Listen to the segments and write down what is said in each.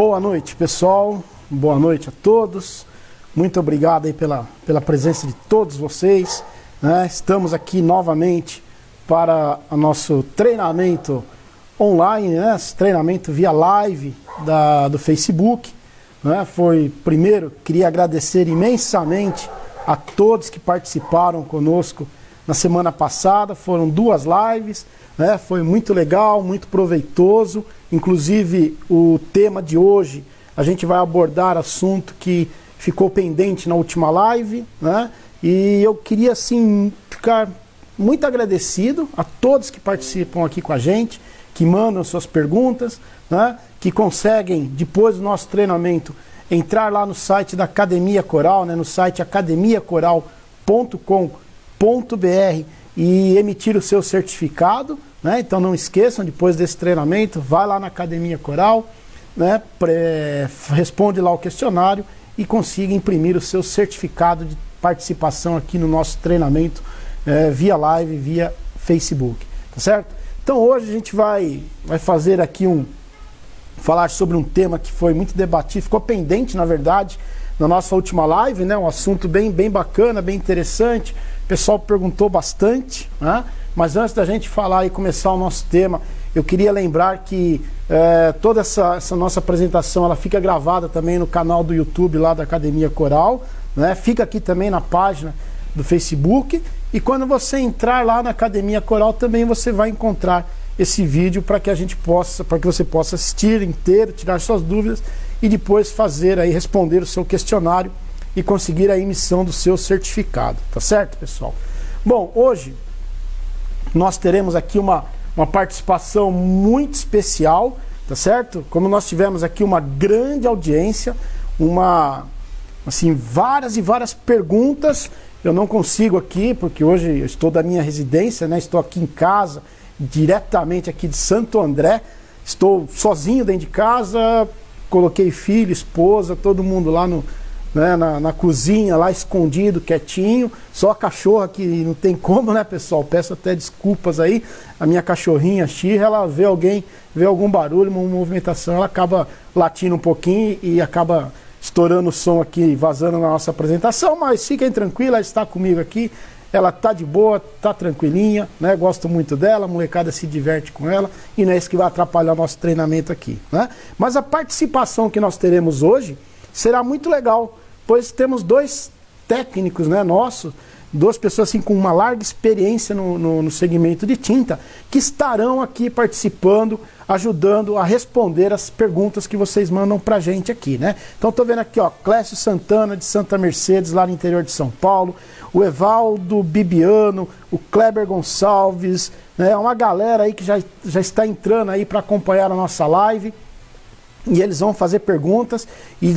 Boa noite, pessoal. Boa noite a todos. Muito obrigado aí pela presença de todos vocês, né? Estamos aqui novamente para o nosso treinamento online, né? Esse treinamento via live do Facebook, né? Primeiro, queria agradecer imensamente a todos que participaram conosco na semana passada. Foram 2 lives, né? Foi muito legal, muito proveitoso. Inclusive, o tema de hoje, a gente vai abordar assunto que ficou pendente na última live, né? E eu queria, assim, ficar muito agradecido a todos que participam aqui com a gente, que mandam suas perguntas, né? Que conseguem, depois do nosso treinamento, entrar lá no site da Academia Coral, né? No site academiacoral.com.br e emitir o seu certificado, né? Então não esqueçam, depois desse treinamento, vai lá na Academia Coral, né? Responde lá o questionário e consiga imprimir o seu certificado de participação aqui no nosso treinamento via live, via Facebook, tá certo? Então hoje a gente vai fazer aqui falar sobre um tema que foi muito debatido, ficou pendente na verdade na nossa última live, né? Um assunto bem bacana, bem interessante. O pessoal perguntou bastante, né? Mas antes da gente falar e começar o nosso tema, eu queria lembrar que toda essa nossa apresentação ela fica gravada também no canal do YouTube lá da Academia Coral, né? Fica aqui também na página do Facebook, e quando você entrar lá na Academia Coral também você vai encontrar esse vídeo para que você possa assistir inteiro, tirar suas dúvidas e depois responder o seu questionário e conseguir a emissão do seu certificado, tá certo, pessoal? Bom, hoje nós teremos aqui uma participação muito especial, tá certo? Como nós tivemos aqui uma grande audiência, várias e várias perguntas. Eu não consigo aqui, porque hoje eu estou da minha residência, né? Estou aqui em casa, diretamente aqui de Santo André. Estou sozinho dentro de casa, coloquei filho, esposa, todo mundo lá na cozinha, lá escondido, quietinho. Só a cachorra que não tem como, né, pessoal? Peço até desculpas aí. A minha cachorrinha, Xirra, ela vê algum barulho, uma movimentação, ela acaba latindo um pouquinho e acaba estourando o som aqui, vazando na nossa apresentação. Mas fiquem tranquilos, ela está comigo aqui. Ela tá de boa, tá tranquilinha, né? Gosto muito dela, a molecada se diverte com ela e não é isso que vai atrapalhar o nosso treinamento aqui, né? Mas a participação que nós teremos hoje será muito legal, pois temos 2 técnicos, né, nossos, 2 pessoas assim, com uma larga experiência no segmento de tinta, que estarão aqui participando, ajudando a responder as perguntas que vocês mandam pra gente aqui, né? Então tô vendo aqui, ó, Clécio Santana de Santa Mercedes, lá no interior de São Paulo, o Evaldo Bibiano, o Kleber Gonçalves, né? Uma galera aí que já está entrando aí para acompanhar a nossa live. E eles vão fazer perguntas e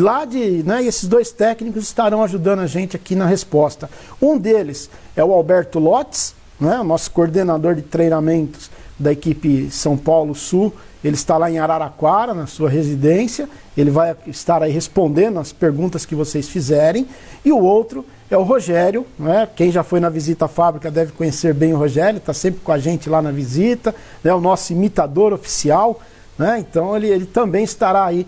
esses 2 técnicos estarão ajudando a gente aqui na resposta. Um deles é o Alberto Lotz, né, o nosso coordenador de treinamentos da equipe São Paulo Sul. Ele está lá em Araraquara, na sua residência. Ele vai estar aí respondendo as perguntas que vocês fizerem. E o outro é o Rogério, né? Quem já foi na visita à fábrica deve conhecer bem o Rogério, está sempre com a gente lá na visita, né? O nosso imitador oficial, né? Então ele também estará aí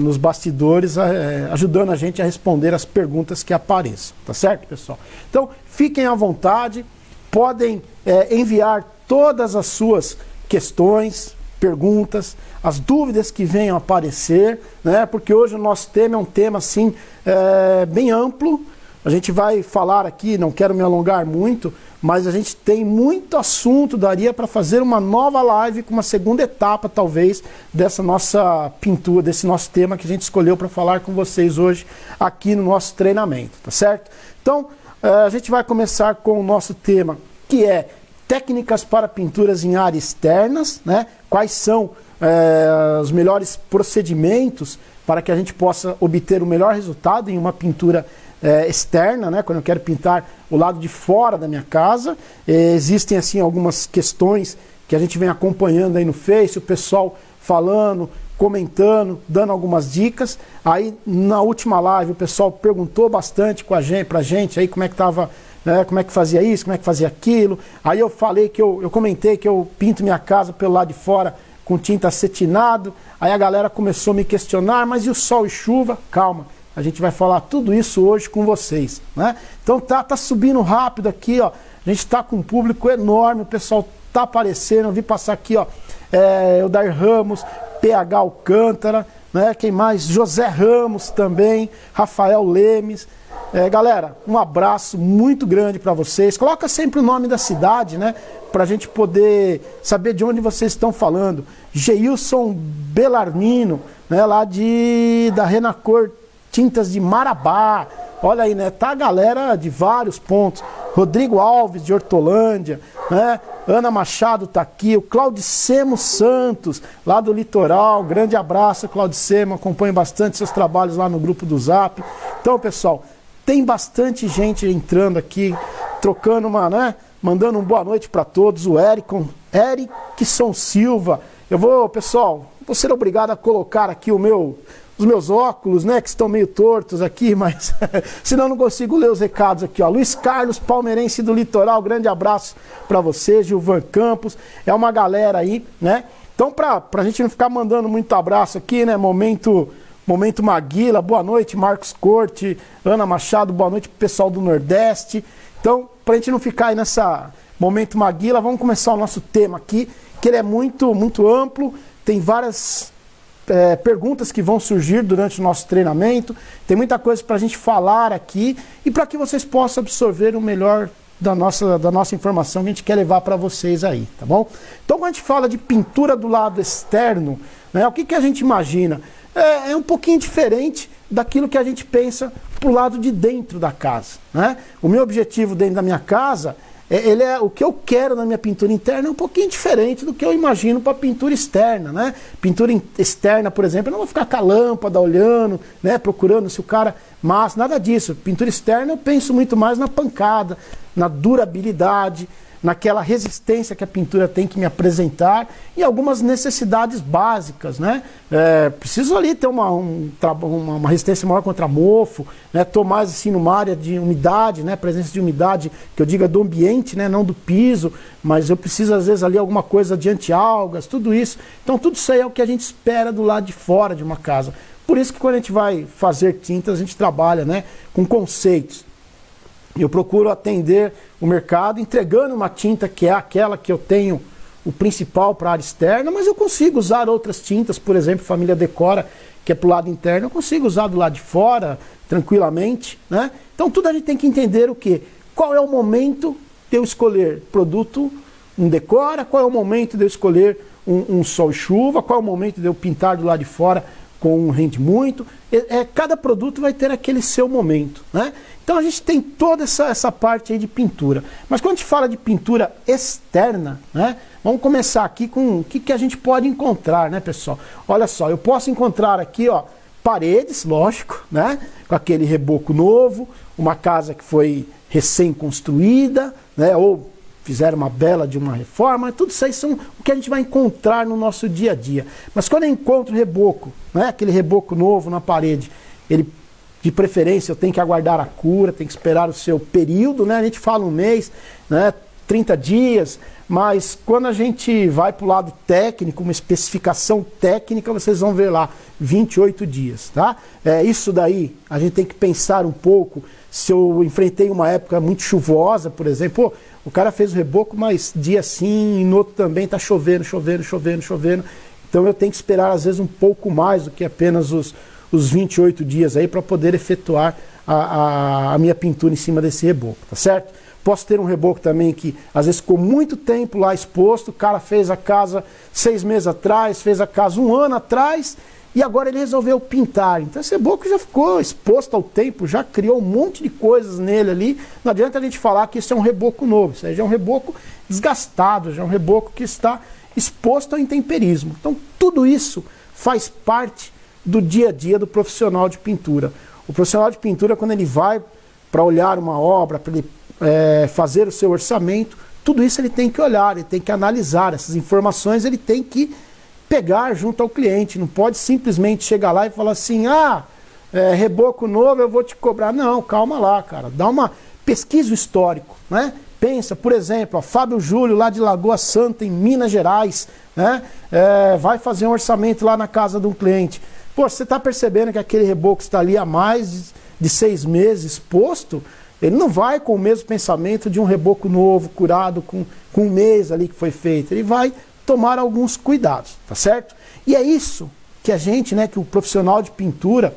nos bastidores ajudando a gente a responder as perguntas que apareçam, tá certo, pessoal? Então fiquem à vontade, podem enviar todas as suas questões, perguntas, as dúvidas que venham aparecer, né? Porque hoje o nosso tema é um tema assim bem amplo. A gente vai falar aqui, não quero me alongar muito, mas a gente tem muito assunto, daria para fazer uma nova live com uma segunda etapa, talvez, dessa nossa pintura, desse nosso tema que a gente escolheu para falar com vocês hoje aqui no nosso treinamento, tá certo? Então, a gente vai começar com o nosso tema, que é técnicas para pinturas em áreas externas, né? Quais são os melhores procedimentos para que a gente possa obter o melhor resultado em uma pintura externa, né? Quando eu quero pintar o lado de fora da minha casa. Existem assim algumas questões que a gente vem acompanhando aí no Face, o pessoal falando, comentando, dando algumas dicas. Aí na última live o pessoal perguntou bastante pra gente aí como é que tava, como é que fazia isso, como é que fazia aquilo. Aí eu falei que eu comentei que eu pinto minha casa pelo lado de fora com tinta acetinado. Aí a galera começou a me questionar, mas e o sol e chuva? Calma, a gente vai falar tudo isso hoje com vocês, né? Então tá subindo rápido aqui, ó. A gente tá com um público enorme, o pessoal tá aparecendo. Eu vi passar aqui, ó, Eudar Ramos, PH Alcântara, né? Quem mais? José Ramos também, Rafael Lemes. Galera, um abraço muito grande para vocês. Coloca sempre o nome da cidade, né? Pra gente poder saber de onde vocês estão falando. Geilson Belarmino, né? Lá da Renacor Tintas de Marabá. Olha aí, né? Tá a galera de vários pontos. Rodrigo Alves, de Hortolândia, né? Ana Machado tá aqui. O Claudicemo Santos, lá do Litoral. Grande abraço, Claudicemo. Acompanho bastante seus trabalhos lá no grupo do Zap. Então, pessoal, tem bastante gente entrando aqui, trocando uma, né? Mandando uma boa noite para todos. O Erickson Silva. Pessoal, vou ser obrigado a colocar aqui os meus óculos, né, que estão meio tortos aqui, mas senão eu não consigo ler os recados aqui, ó. Luiz Carlos, palmeirense do Litoral, grande abraço para você. Gilvan Campos, é uma galera aí, né? Então, pra gente não ficar mandando muito abraço aqui, né, Momento Maguila, boa noite. Marcos Corte, Ana Machado, boa noite pro pessoal do Nordeste. Então, pra gente não ficar aí nessa Momento Maguila, vamos começar o nosso tema aqui, que ele é muito, muito amplo, tem várias perguntas que vão surgir durante o nosso treinamento, tem muita coisa para a gente falar aqui e para que vocês possam absorver o melhor da nossa informação que a gente quer levar para vocês aí, tá bom? Então, quando a gente fala de pintura do lado externo, né, o que a gente imagina? É um pouquinho diferente daquilo que a gente pensa pro lado de dentro da casa, né? O meu objetivo dentro da minha casa, o que eu quero na minha pintura interna é um pouquinho diferente do que eu imagino para pintura externa, né? Pintura externa, por exemplo, eu não vou ficar com a lâmpada olhando, né, procurando se o cara... Mas nada disso. Pintura externa eu penso muito mais na pancada, na durabilidade, naquela resistência que a pintura tem que me apresentar e algumas necessidades básicas, né? Preciso ali ter uma resistência maior contra mofo, né? Estou mais assim numa área de umidade, né? Presença de umidade, que eu diga do ambiente, né? Não do piso, mas eu preciso às vezes ali alguma coisa de anti-algas, tudo isso. Então tudo isso aí é o que a gente espera do lado de fora de uma casa. Por isso que quando a gente vai fazer tintas, a gente trabalha, né, com conceitos. Eu procuro atender o mercado entregando uma tinta que é aquela que eu tenho o principal para a área externa, mas eu consigo usar outras tintas, por exemplo, Família Decora, que é para o lado interno, eu consigo usar do lado de fora tranquilamente, né? Então tudo a gente tem que entender o quê? Qual é o momento de eu escolher produto, um Decora, qual é o momento de eu escolher um sol e chuva, qual é o momento de eu pintar do lado de fora com um rende muito. Cada produto vai ter aquele seu momento, né? Então a gente tem toda essa parte aí de pintura. Mas quando a gente fala de pintura externa, né? Vamos começar aqui com o que a gente pode encontrar, né, pessoal? Olha só, eu posso encontrar aqui, ó, paredes, lógico, né? Com aquele reboco novo, uma casa que foi recém-construída, né? Ou fizeram uma bela de uma reforma, tudo isso aí são o que a gente vai encontrar no nosso dia a dia. Mas quando eu encontro reboco, né, aquele reboco novo na parede, ele, de preferência, eu tenho que aguardar a cura, tem que esperar o seu período, né, a gente fala um mês, né, 30 dias, mas quando a gente vai para o lado técnico, uma especificação técnica, vocês vão ver lá, 28 dias, tá? Isso daí, a gente tem que pensar um pouco, se eu enfrentei uma época muito chuvosa, por exemplo, pô, o cara fez o reboco, mas dia sim, e no outro também está chovendo. Então eu tenho que esperar às vezes um pouco mais do que apenas os 28 dias aí para poder efetuar a minha pintura em cima desse reboco, tá certo? Posso ter um reboco também que às vezes ficou muito tempo lá exposto, o cara fez a casa 6 meses atrás, fez a casa 1 ano atrás, e agora ele resolveu pintar. Então esse reboco já ficou exposto ao tempo, já criou um monte de coisas nele ali. Não adianta a gente falar que isso é um reboco novo, isso aí já é um reboco desgastado, já é um reboco que está exposto ao intemperismo. Então tudo isso faz parte do dia a dia do profissional de pintura. O profissional de pintura, quando ele vai para olhar uma obra, para ele fazer o seu orçamento, tudo isso ele tem que olhar, ele tem que analisar, essas informações ele tem que pegar junto ao cliente, não pode simplesmente chegar lá e falar assim, reboco novo, eu vou te cobrar. Não, calma lá, cara, dá uma pesquisa o histórico, né? pensa, por exemplo, ó, Fábio Júlio, lá de Lagoa Santa, em Minas Gerais, né? Vai fazer um orçamento lá na casa de um cliente. Pô, você está percebendo que aquele reboco está ali há mais de 6 meses exposto? Ele não vai com o mesmo pensamento de um reboco novo, curado com um mês ali que foi feito. Ele vai tomar alguns cuidados, tá certo? E é isso que a gente, né, que o profissional de pintura,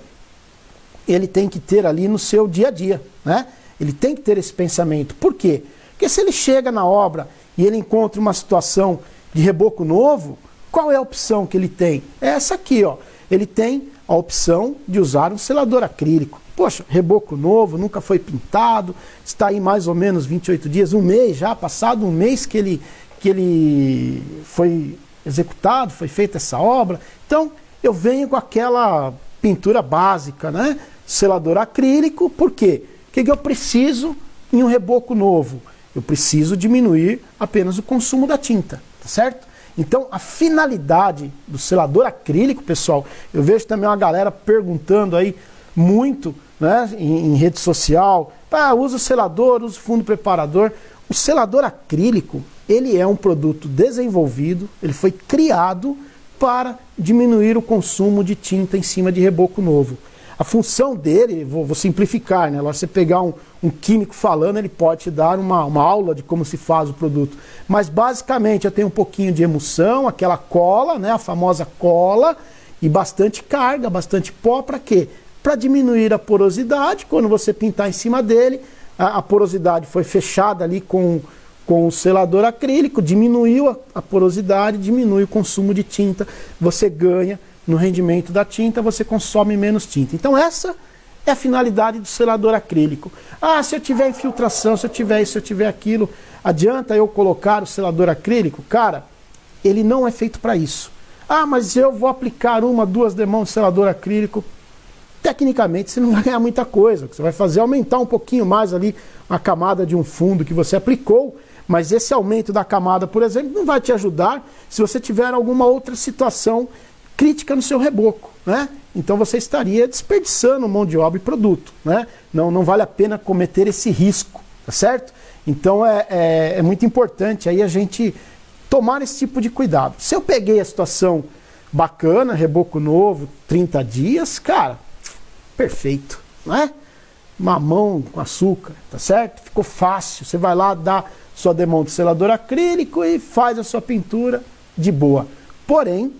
ele tem que ter ali no seu dia a dia, né? Ele tem que ter esse pensamento. Por quê? Porque se ele chega na obra e ele encontra uma situação de reboco novo, qual é a opção que ele tem? É essa aqui, ó. Ele tem a opção de usar um selador acrílico. Poxa, reboco novo, nunca foi pintado, está aí mais ou menos 28 dias, um mês já, passado um mês que ele foi executado, foi feita essa obra. Então, eu venho com aquela pintura básica, né? Selador acrílico, por quê? O que eu preciso em um reboco novo? Eu preciso diminuir apenas o consumo da tinta, tá certo? Então, a finalidade do selador acrílico, pessoal, eu vejo também uma galera perguntando aí muito, né, em rede social, usa o selador, usa o fundo preparador. O selador acrílico, ele é um produto desenvolvido, ele foi criado para diminuir o consumo de tinta em cima de reboco novo. A função dele, vou simplificar, né? Você pegar um químico falando, ele pode te dar uma aula de como se faz o produto. Mas basicamente eu tenho um pouquinho de emulsão, aquela cola, né? A famosa cola, e bastante carga, bastante pó, para quê? Para diminuir a porosidade. Quando você pintar em cima dele, a porosidade foi fechada ali com o selador acrílico, diminuiu a porosidade, diminui o consumo de tinta, você ganha no rendimento da tinta, você consome menos tinta. Então essa é a finalidade do selador acrílico. Se eu tiver infiltração, se eu tiver isso, se eu tiver aquilo, adianta eu colocar o selador acrílico? Cara, ele não é feito para isso. Mas eu vou aplicar 1, 2 demãos de selador acrílico. Tecnicamente você não vai ganhar muita coisa. O que você vai fazer é aumentar um pouquinho mais ali a camada de um fundo que você aplicou, mas esse aumento da camada, por exemplo, não vai te ajudar se você tiver alguma outra situação crítica no seu reboco, né? Então você estaria desperdiçando mão de obra e produto, né? Não vale a pena cometer esse risco, tá certo? Então é muito importante aí a gente tomar esse tipo de cuidado. Se eu peguei a situação bacana, reboco novo, 30 dias, cara, perfeito, né? Mamão com açúcar, tá certo? Ficou fácil, você vai lá, dá sua demão de selador acrílico e faz a sua pintura de boa. Porém,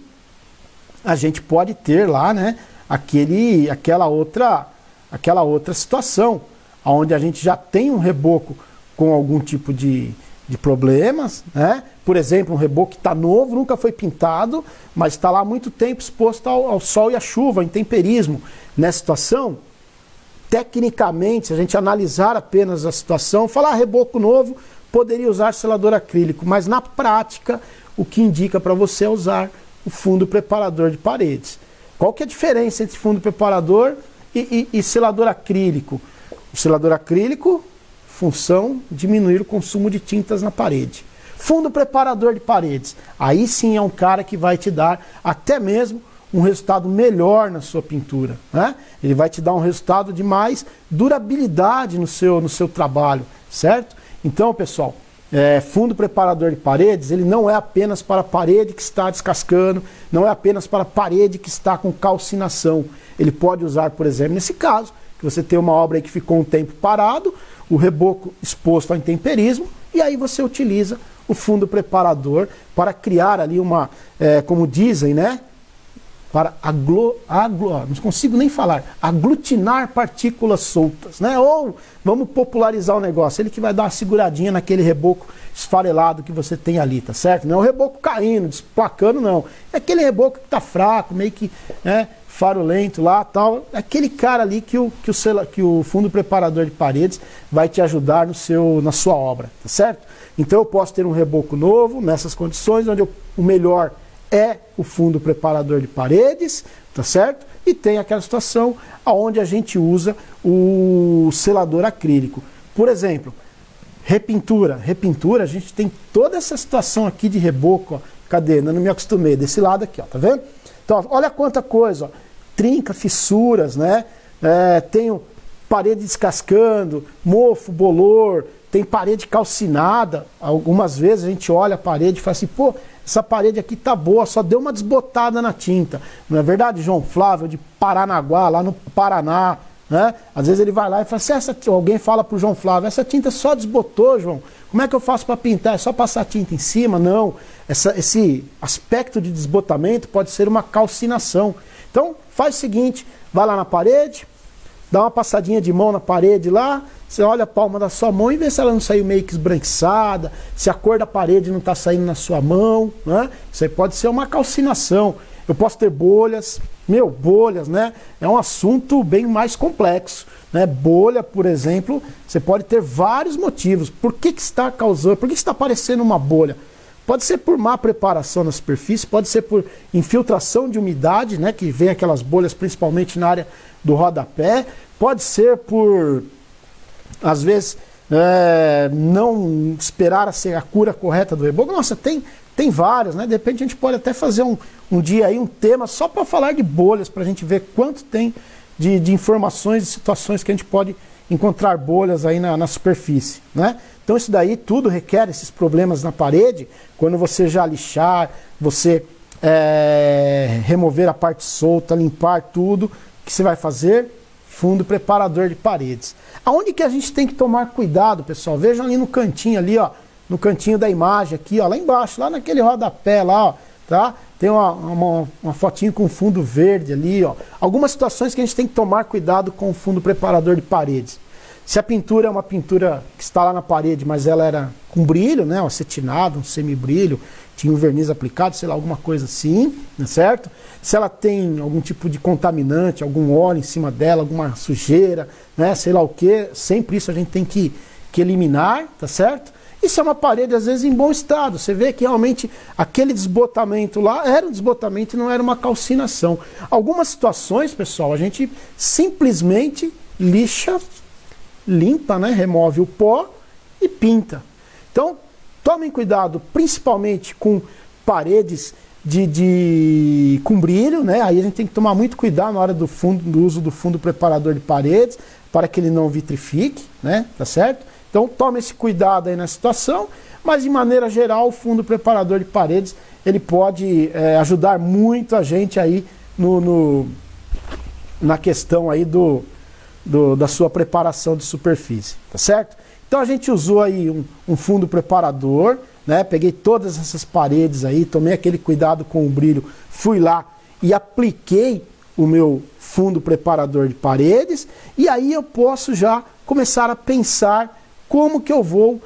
a gente pode ter lá, né, aquela outra situação, onde a gente já tem um reboco com algum tipo de problemas, né? Por exemplo, um reboco que está novo, nunca foi pintado, mas está lá há muito tempo exposto ao sol e à chuva, ao intemperismo. Nessa situação, tecnicamente, se a gente analisar apenas a situação, falar reboco novo, poderia usar selador acrílico, mas na prática, o que indica para você é usar o fundo preparador de paredes. Qual que é a diferença entre fundo preparador e selador acrílico? O selador acrílico, função, diminuir o consumo de tintas na parede. Fundo preparador de paredes, aí sim é um cara que vai te dar até mesmo um resultado melhor na sua pintura, né? Ele vai te dar um resultado de mais durabilidade no seu trabalho, certo? Então, pessoal, fundo preparador de paredes, ele não é apenas para a parede que está descascando, não é apenas para a parede que está com calcinação. Ele pode usar, por exemplo, nesse caso, que você tem uma obra aí que ficou um tempo parado, o reboco exposto ao intemperismo, e aí você utiliza o fundo preparador para criar ali uma, como dizem, né? Para não consigo nem falar, aglutinar partículas soltas, né? Ou vamos popularizar o negócio, ele que vai dar uma seguradinha naquele reboco esfarelado que você tem ali, tá certo? Não é o reboco caindo, desplacando, não. É aquele reboco que tá fraco, meio que, né, farolento lá, tal. É aquele cara ali que o fundo preparador de paredes vai te ajudar na sua obra, tá certo? Então eu posso ter um reboco novo nessas condições, onde o melhor é o fundo preparador de paredes, tá certo? E tem aquela situação onde a gente usa o selador acrílico. Por exemplo, repintura. Repintura, a gente tem toda essa situação aqui de reboco, ó. Cadê? Eu não me acostumei. Desse lado aqui, ó, tá vendo? Então, olha quanta coisa, ó. Trinca, fissuras, né? Tenho parede descascando, mofo, bolor, tem parede calcinada, algumas vezes a gente olha a parede e fala assim, pô, essa parede aqui tá boa, só deu uma desbotada na tinta. Não é verdade, João Flávio, de Paranaguá, lá no Paraná, né? Às vezes ele vai lá e fala assim, alguém fala pro João Flávio, essa tinta só desbotou, João, como é que eu faço para pintar? É só passar tinta em cima? Não, esse aspecto de desbotamento pode ser uma calcinação. Então, faz o seguinte, vai lá na parede, dá uma passadinha de mão na parede lá, você olha a palma da sua mão e vê se ela não saiu meio que esbranquiçada, se a cor da parede não está saindo na sua mão, né? Isso aí pode ser uma calcinação. Eu posso ter bolhas, bolhas, né? É um assunto bem mais complexo, né? Bolha, por exemplo, você pode ter vários motivos. Por que está causando, por que está aparecendo uma bolha? Pode ser por má preparação na superfície, pode ser por infiltração de umidade, né? Que vem aquelas bolhas principalmente na área do rodapé, pode ser por, às vezes, não esperar a cura correta do reboco. Nossa, tem várias, né? De repente a gente pode até fazer um dia aí, um tema só para falar de bolhas, para a gente ver quanto tem de informações e situações que a gente pode encontrar bolhas aí na superfície, né? Então isso daí tudo requer esses problemas na parede, quando você já lixar, você remover a parte solta, limpar tudo, que você vai fazer? Fundo preparador de paredes. Aonde que a gente tem que tomar cuidado, pessoal? Vejam ali no cantinho ali, ó, no cantinho da imagem aqui, ó, lá embaixo, lá naquele rodapé lá, ó, tá? Tem uma fotinho com fundo verde ali, ó. Algumas situações que a gente tem que tomar cuidado com o fundo preparador de paredes. Se a pintura é uma pintura que está lá na parede, mas ela era com brilho, né, um acetinado, um semibrilho, tinha um verniz aplicado, sei lá, alguma coisa assim, né, certo? Se ela tem algum tipo de contaminante, algum óleo em cima dela, alguma sujeira, né, sei lá o que, sempre isso a gente tem que eliminar, tá certo? Isso é uma parede, às vezes, em bom estado. Você vê que realmente aquele desbotamento lá era um desbotamento e não era uma calcinação. Algumas situações, pessoal, a gente simplesmente lixa, limpa, né, remove o pó e pinta. Então, tomem cuidado, principalmente com paredes com brilho, né? Aí a gente tem que tomar muito cuidado na hora do uso do fundo preparador de paredes, para que ele não vitrifique, né? Tá certo? Então, tome esse cuidado aí na situação, mas de maneira geral, o fundo preparador de paredes, ele pode ajudar muito a gente aí na questão aí da sua preparação de superfície, tá certo? Então a gente usou aí um fundo preparador, né? Peguei todas essas paredes aí, tomei aquele cuidado com o brilho, fui lá e apliquei o meu fundo preparador de paredes, e aí eu posso já começar a pensar como que eu vou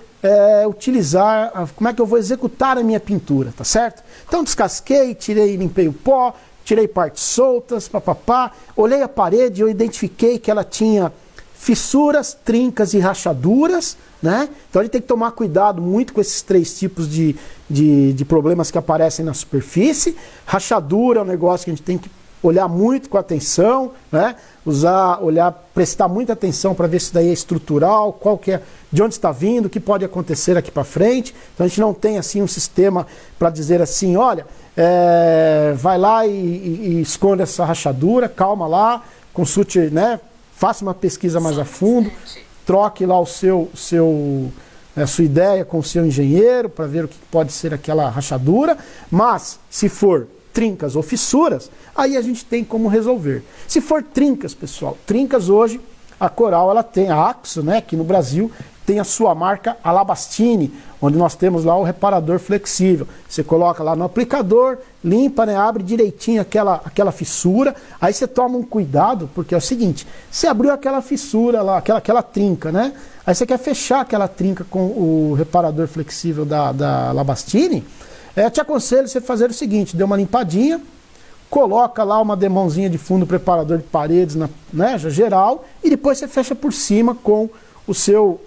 utilizar, como é que eu vou executar a minha pintura, tá certo? Então descasquei, limpei o pó, tirei partes soltas, papapá, olhei a parede, eu identifiquei que ela tinha fissuras, trincas e rachaduras, né? Então a gente tem que tomar cuidado muito com esses três tipos de problemas que aparecem na superfície. Rachadura é um negócio que a gente tem que olhar muito com atenção, né? Prestar muita atenção para ver se daí é estrutural, de onde está vindo, o que pode acontecer aqui para frente. Então a gente não tem assim um sistema para dizer assim, olha, vai lá e esconde essa rachadura, calma lá, consulte, né? Faça uma pesquisa mais a fundo, troque lá a sua ideia com o seu engenheiro para ver o que pode ser aquela rachadura, mas se for trincas ou fissuras, aí a gente tem como resolver. Se for trincas, pessoal, trincas hoje, a Coral ela tem, a Axo, né, aqui no Brasil, tem a sua marca Alabastine, onde nós temos lá o reparador flexível. Você coloca lá no aplicador, limpa, né, abre direitinho aquela fissura, aí você toma um cuidado, porque é o seguinte, você abriu aquela fissura lá, aquela trinca, né, aí você quer fechar aquela trinca com o reparador flexível da Alabastine, te aconselho você fazer o seguinte, dê uma limpadinha, coloca lá uma demãozinha de fundo preparador de paredes, né, geral, e depois você fecha por cima com o seu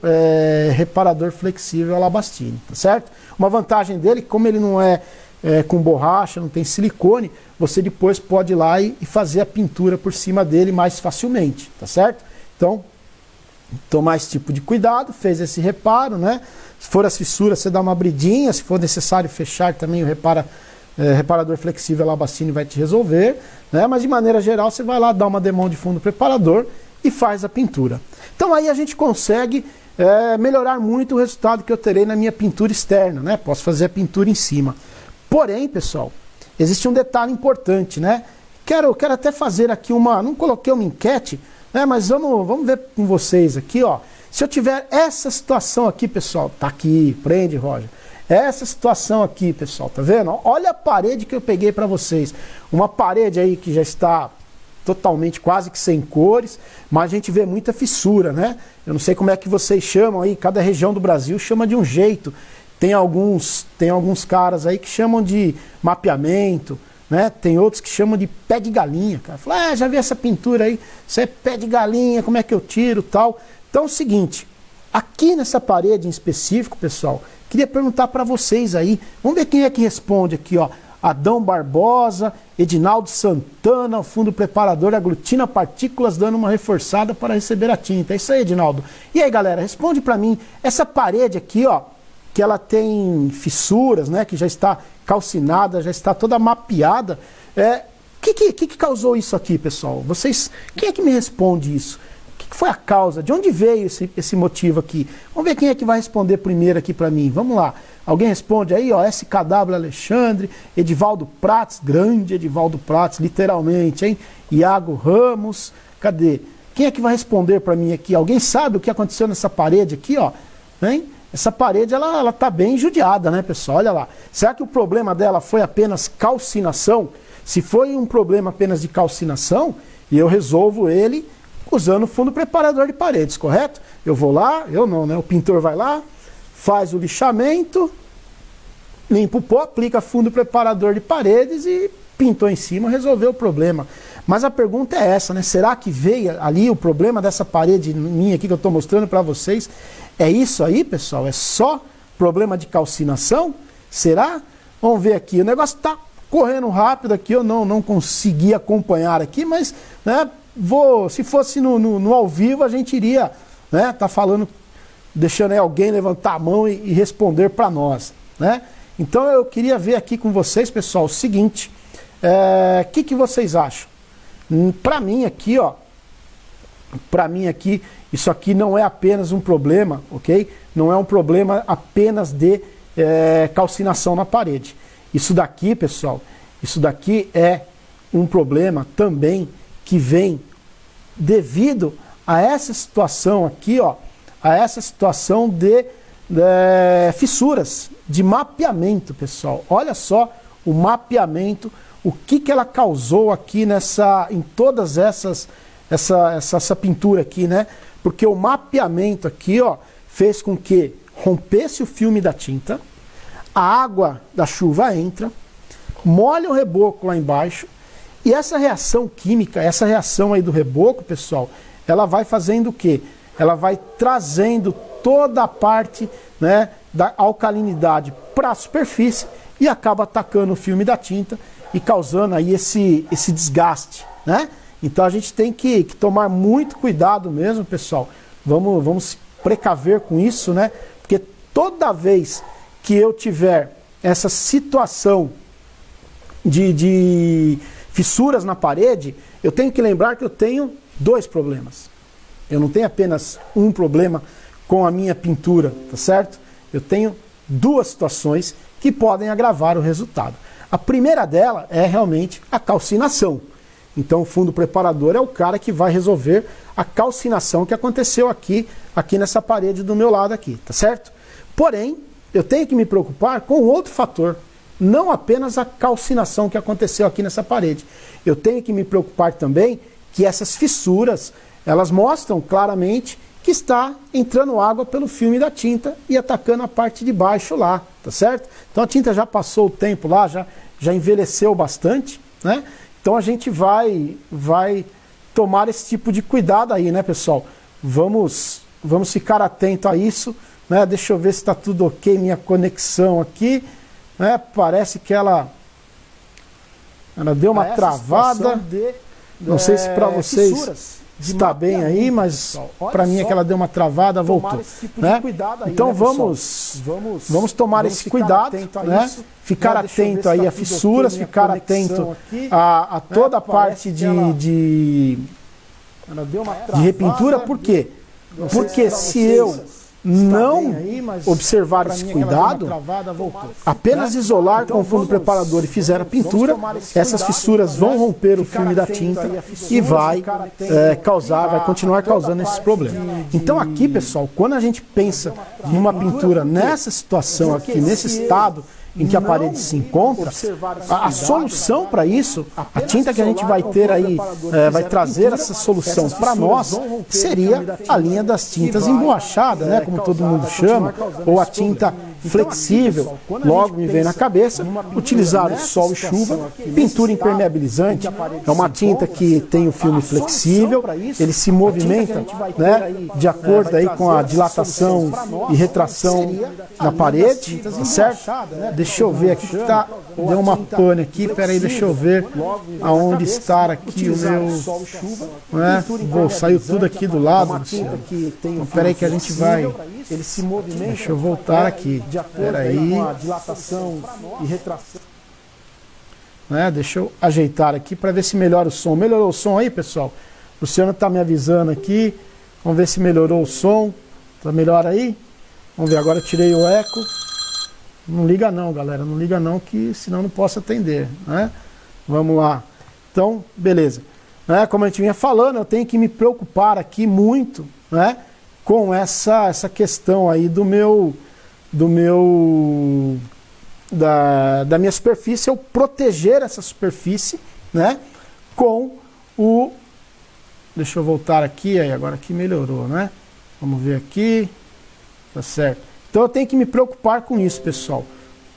reparador flexível Alabastine, tá certo? Uma vantagem dele, como ele não é com borracha, não tem silicone, você depois pode ir lá e fazer a pintura por cima dele mais facilmente, tá certo? Então, tomar esse tipo de cuidado, fez esse reparo, né? Se for as fissuras, você dá uma abridinha, se for necessário fechar também o reparador flexível Alabastine vai te resolver, né? Mas de maneira geral você vai lá dar uma demão de fundo preparador e faz a pintura. Então aí a gente consegue melhorar muito o resultado que eu terei na minha pintura externa, né? Posso fazer a pintura em cima. Porém, pessoal, existe um detalhe importante, né? Quero até fazer aqui não coloquei uma enquete, né? Mas vamos ver com vocês aqui, ó. Se eu tiver essa situação aqui, pessoal, tá aqui, prende, Roger. Essa situação aqui, pessoal, tá vendo? Olha a parede que eu peguei para vocês. Uma parede aí que já está totalmente quase que sem cores, mas a gente vê muita fissura, né? Eu não sei como é que vocês chamam aí, cada região do Brasil chama de um jeito. Tem alguns caras aí que chamam de mapeamento, né? Tem outros que chamam de pé de galinha, cara. Fala, já vi essa pintura aí, isso é pé de galinha, como é que eu tiro, tal. Então é o seguinte, aqui nessa parede em específico, pessoal, queria perguntar para vocês aí, vamos ver quem é que responde aqui, ó. Adão Barbosa, Edinaldo Santana, o fundo preparador aglutina partículas dando uma reforçada para receber a tinta. É isso aí, Edinaldo. E aí, galera, responde para mim, essa parede aqui, ó, que ela tem fissuras, né, que já está calcinada, já está toda mapeada, que causou isso aqui, pessoal? Quem é que me responde isso? O que foi a causa? De onde veio esse motivo aqui? Vamos ver quem é que vai responder primeiro aqui para mim. Vamos lá. Alguém responde aí, ó, SKW Alexandre, Edivaldo Prats, grande Edivaldo Prats, literalmente, hein? Iago Ramos, cadê? Quem é que vai responder para mim aqui? Alguém sabe o que aconteceu nessa parede aqui, ó? Hein? Essa parede, ela tá bem judiada, né, pessoal? Olha lá. Será que o problema dela foi apenas calcinação? Se foi um problema apenas de calcinação, eu resolvo ele usando o fundo preparador de paredes, correto? Eu vou lá, eu não, né? O pintor vai lá, faz o lixamento, limpa o pó, aplica fundo preparador de paredes e pintou em cima, resolveu o problema. Mas a pergunta é essa, né? Será que veio ali o problema dessa parede minha aqui que eu estou mostrando para vocês? É isso aí, pessoal? É só problema de calcinação? Será? Vamos ver aqui. O negócio está correndo rápido aqui, eu não consegui acompanhar aqui, mas, né, se fosse no ao vivo, a gente iria, né, tá falando, deixando aí alguém levantar a mão e responder para nós, né? Então eu queria ver aqui com vocês, pessoal, o seguinte, que vocês acham? Para mim aqui, ó, isso aqui não é apenas um problema, ok? Não é um problema apenas de calcinação na parede. Isso daqui, pessoal, isso daqui é um problema também que vem devido a essa situação aqui, ó, a essa situação de fissuras, de mapeamento, pessoal. Olha só o mapeamento, o que ela causou aqui em todas essa pintura aqui, né? Porque o mapeamento aqui, ó, fez com que rompesse o filme da tinta, a água da chuva entra, molha o reboco lá embaixo, e essa reação química, essa reação aí do reboco, pessoal, ela vai fazendo o quê? Ela vai trazendo toda a parte, né, da alcalinidade para a superfície e acaba atacando o filme da tinta e causando aí esse desgaste, né? Então a gente tem que tomar muito cuidado mesmo, pessoal. Vamos se precaver com isso, né? Porque toda vez que eu tiver essa situação de fissuras na parede, eu tenho que lembrar que eu tenho dois problemas. Eu não tenho apenas um problema com a minha pintura, tá certo? Eu tenho duas situações que podem agravar o resultado. A primeira dela é realmente a calcinação. Então o fundo preparador é o cara que vai resolver a calcinação que aconteceu aqui nessa parede do meu lado aqui, tá certo? Porém, eu tenho que me preocupar com outro fator, não apenas a calcinação que aconteceu aqui nessa parede. Eu tenho que me preocupar também que essas fissuras, elas mostram claramente que está entrando água pelo filme da tinta e atacando a parte de baixo lá, tá certo? Então a tinta já passou o tempo lá, já envelheceu bastante, né? Então a gente vai tomar esse tipo de cuidado aí, né, pessoal? Vamos ficar atento a isso, né? Deixa eu ver se está tudo ok, minha conexão aqui, né? Parece que ela deu uma travada. Não sei se para vocês está bem aí, mas para mim é que ela deu uma travada, voltou, né? Então aí, vamos tomar esse cuidado, né? Ficar atento aí a fissuras, ficar atento a toda a parte de repintura. Por quê? Porque se eu não observar esse cuidado, apenas isolar com o fundo preparador e fizer a pintura, essas fissuras vão romper o filme da tinta e vai continuar causando esses problemas. Então aqui, pessoal, quando a gente pensa numa pintura nessa situação aqui, nesse estado em que a parede se encontra, a solução para isso, a tinta que a gente vai ter aí, vai trazer essa solução para nós, seria a linha das tintas emborrachadas, né, como todo mundo chama, ou a tinta flexível. Logo me vem na cabeça utilizar o sol e chuva, pintura impermeabilizante. É uma tinta que tem o filme flexível, ele se movimenta, né, de acordo aí com a dilatação e retração na parede, tá certo? Deixa eu ver aqui que tá, deu uma pane aqui, peraí, deixa eu ver aonde está aqui o meu, né? Saiu tudo aqui do lado, então, peraí que a gente vai, deixa eu voltar aqui, peraí, né? Deixa eu ajeitar aqui para ver se melhora o som. Melhorou o som aí, pessoal? O Luciano está me avisando aqui, vamos ver se melhorou o som, tá melhor aí? Vamos ver, agora eu tirei o eco. Não liga não, galera, não liga não, que senão não posso atender, né? Vamos lá. Então, beleza. Né? Como a gente vinha falando, eu tenho que me preocupar aqui muito, né, com essa questão aí da minha superfície, eu proteger essa superfície, né, com o... Deixa eu voltar aqui, aí agora aqui melhorou, né? Vamos ver aqui, tá certo. Então eu tenho que me preocupar com isso, pessoal,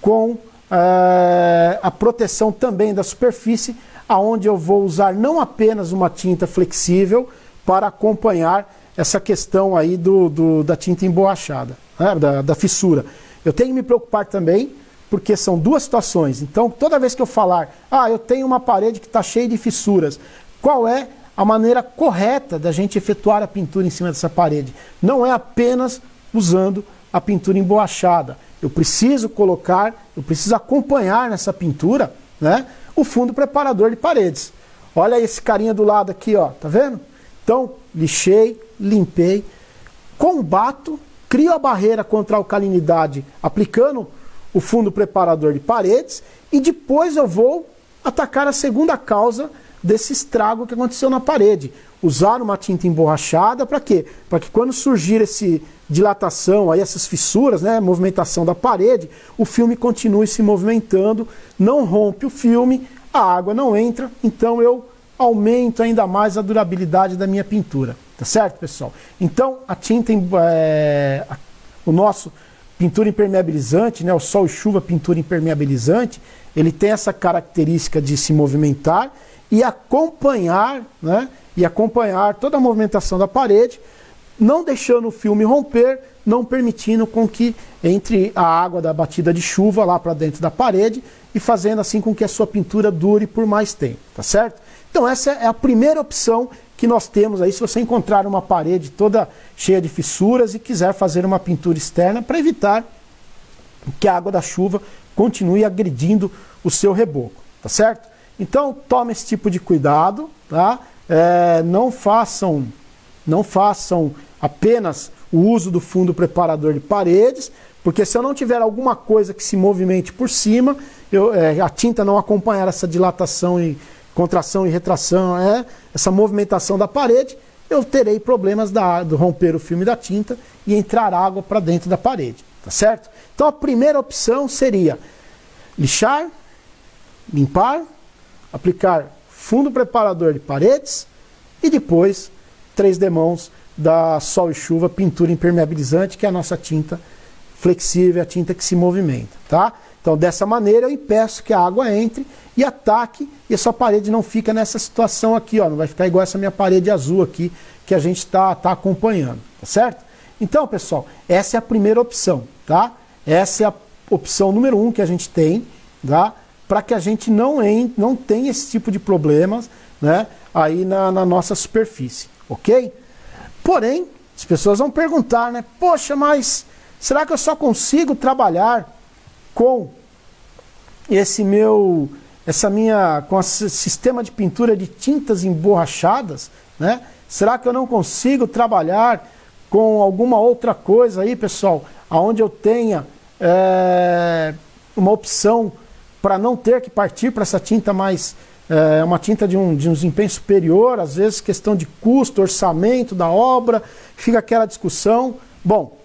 com a proteção também da superfície, aonde eu vou usar não apenas uma tinta flexível para acompanhar essa questão aí da tinta emborrachada, né, da fissura. Eu tenho que me preocupar também, porque são duas situações. Então toda vez que eu falar, eu tenho uma parede que está cheia de fissuras, qual é a maneira correta da gente efetuar a pintura em cima dessa parede? Não é apenas usando a pintura emborrachada. Eu preciso acompanhar nessa pintura, né, o fundo preparador de paredes. Olha esse carinha do lado aqui, ó, tá vendo? Então, lixei, limpei, combato, crio a barreira contra a alcalinidade aplicando o fundo preparador de paredes e depois eu vou atacar a segunda causa desse estrago que aconteceu na parede. Usar uma tinta emborrachada para quê? Para que quando surgir esse dilatação, aí essas fissuras, né, movimentação da parede, o filme continue se movimentando, não rompe o filme, a água não entra, então eu aumento ainda mais a durabilidade da minha pintura. Tá certo, pessoal? Então, a tinta, o nosso pintura impermeabilizante, né, o sol e chuva pintura impermeabilizante, ele tem essa característica de se movimentar e acompanhar, né, toda a movimentação da parede, não deixando o filme romper, não permitindo com que entre a água da batida de chuva lá para dentro da parede e fazendo assim com que a sua pintura dure por mais tempo, tá certo? Então essa é a primeira opção que nós temos aí, se você encontrar uma parede toda cheia de fissuras e quiser fazer uma pintura externa para evitar que a água da chuva continue agredindo o seu reboco, tá certo? Então tome esse tipo de cuidado, tá? Não façam apenas o uso do fundo preparador de paredes, porque se eu não tiver alguma coisa que se movimente por cima, a tinta não acompanhar essa dilatação e contração e retração, essa movimentação da parede, eu terei problemas de romper o filme da tinta e entrar água para dentro da parede, tá certo? Então a primeira opção seria lixar, limpar, aplicar fundo preparador de paredes e depois 3 demãos da Sol e Chuva pintura impermeabilizante, que é a nossa tinta flexível, a tinta que se movimenta, tá? Então dessa maneira eu impeço que a água entre e ataque e a sua parede não fica nessa situação aqui, ó, não vai ficar igual essa minha parede azul aqui que a gente tá acompanhando, tá certo? Então, pessoal, essa é a primeira opção, tá? Essa é a opção número 1 que a gente tem, tá? Para que a gente não tenha esse tipo de problemas, né, aí na nossa superfície, ok? Porém, as pessoas vão perguntar, né? Poxa, mas será que eu só consigo trabalhar com com esse sistema de pintura de tintas emborrachadas, né? Será que eu não consigo trabalhar com alguma outra coisa aí, pessoal, aonde eu tenha uma opção para não ter que partir para essa tinta mais, uma tinta de um desempenho superior, às vezes questão de custo, orçamento da obra, fica aquela discussão. Bom,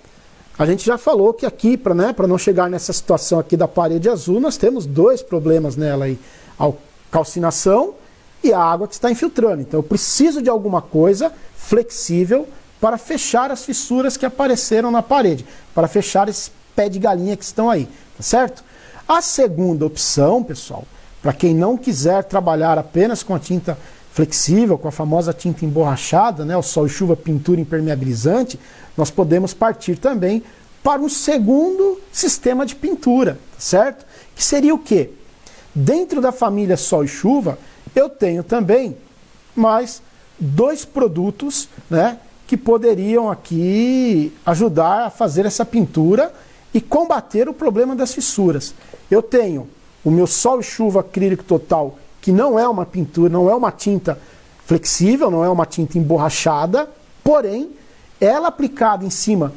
a gente já falou que aqui, para não chegar nessa situação aqui da parede azul, nós temos dois problemas nela aí, a calcinação e a água que está infiltrando. Então eu preciso de alguma coisa flexível para fechar as fissuras que apareceram na parede, para fechar esse pé de galinha que estão aí, tá certo? A segunda opção, pessoal, para quem não quiser trabalhar apenas com a tinta flexível, com a famosa tinta emborrachada, né, o sol e chuva pintura impermeabilizante, nós podemos partir também para um segundo sistema de pintura, tá certo? Que seria o quê? Dentro da família sol e chuva, eu tenho também mais dois produtos, né, que poderiam aqui ajudar a fazer essa pintura e combater o problema das fissuras. Eu tenho o meu sol e chuva acrílico total, que não é uma pintura, não é uma tinta flexível, não é uma tinta emborrachada, porém, ela aplicada em cima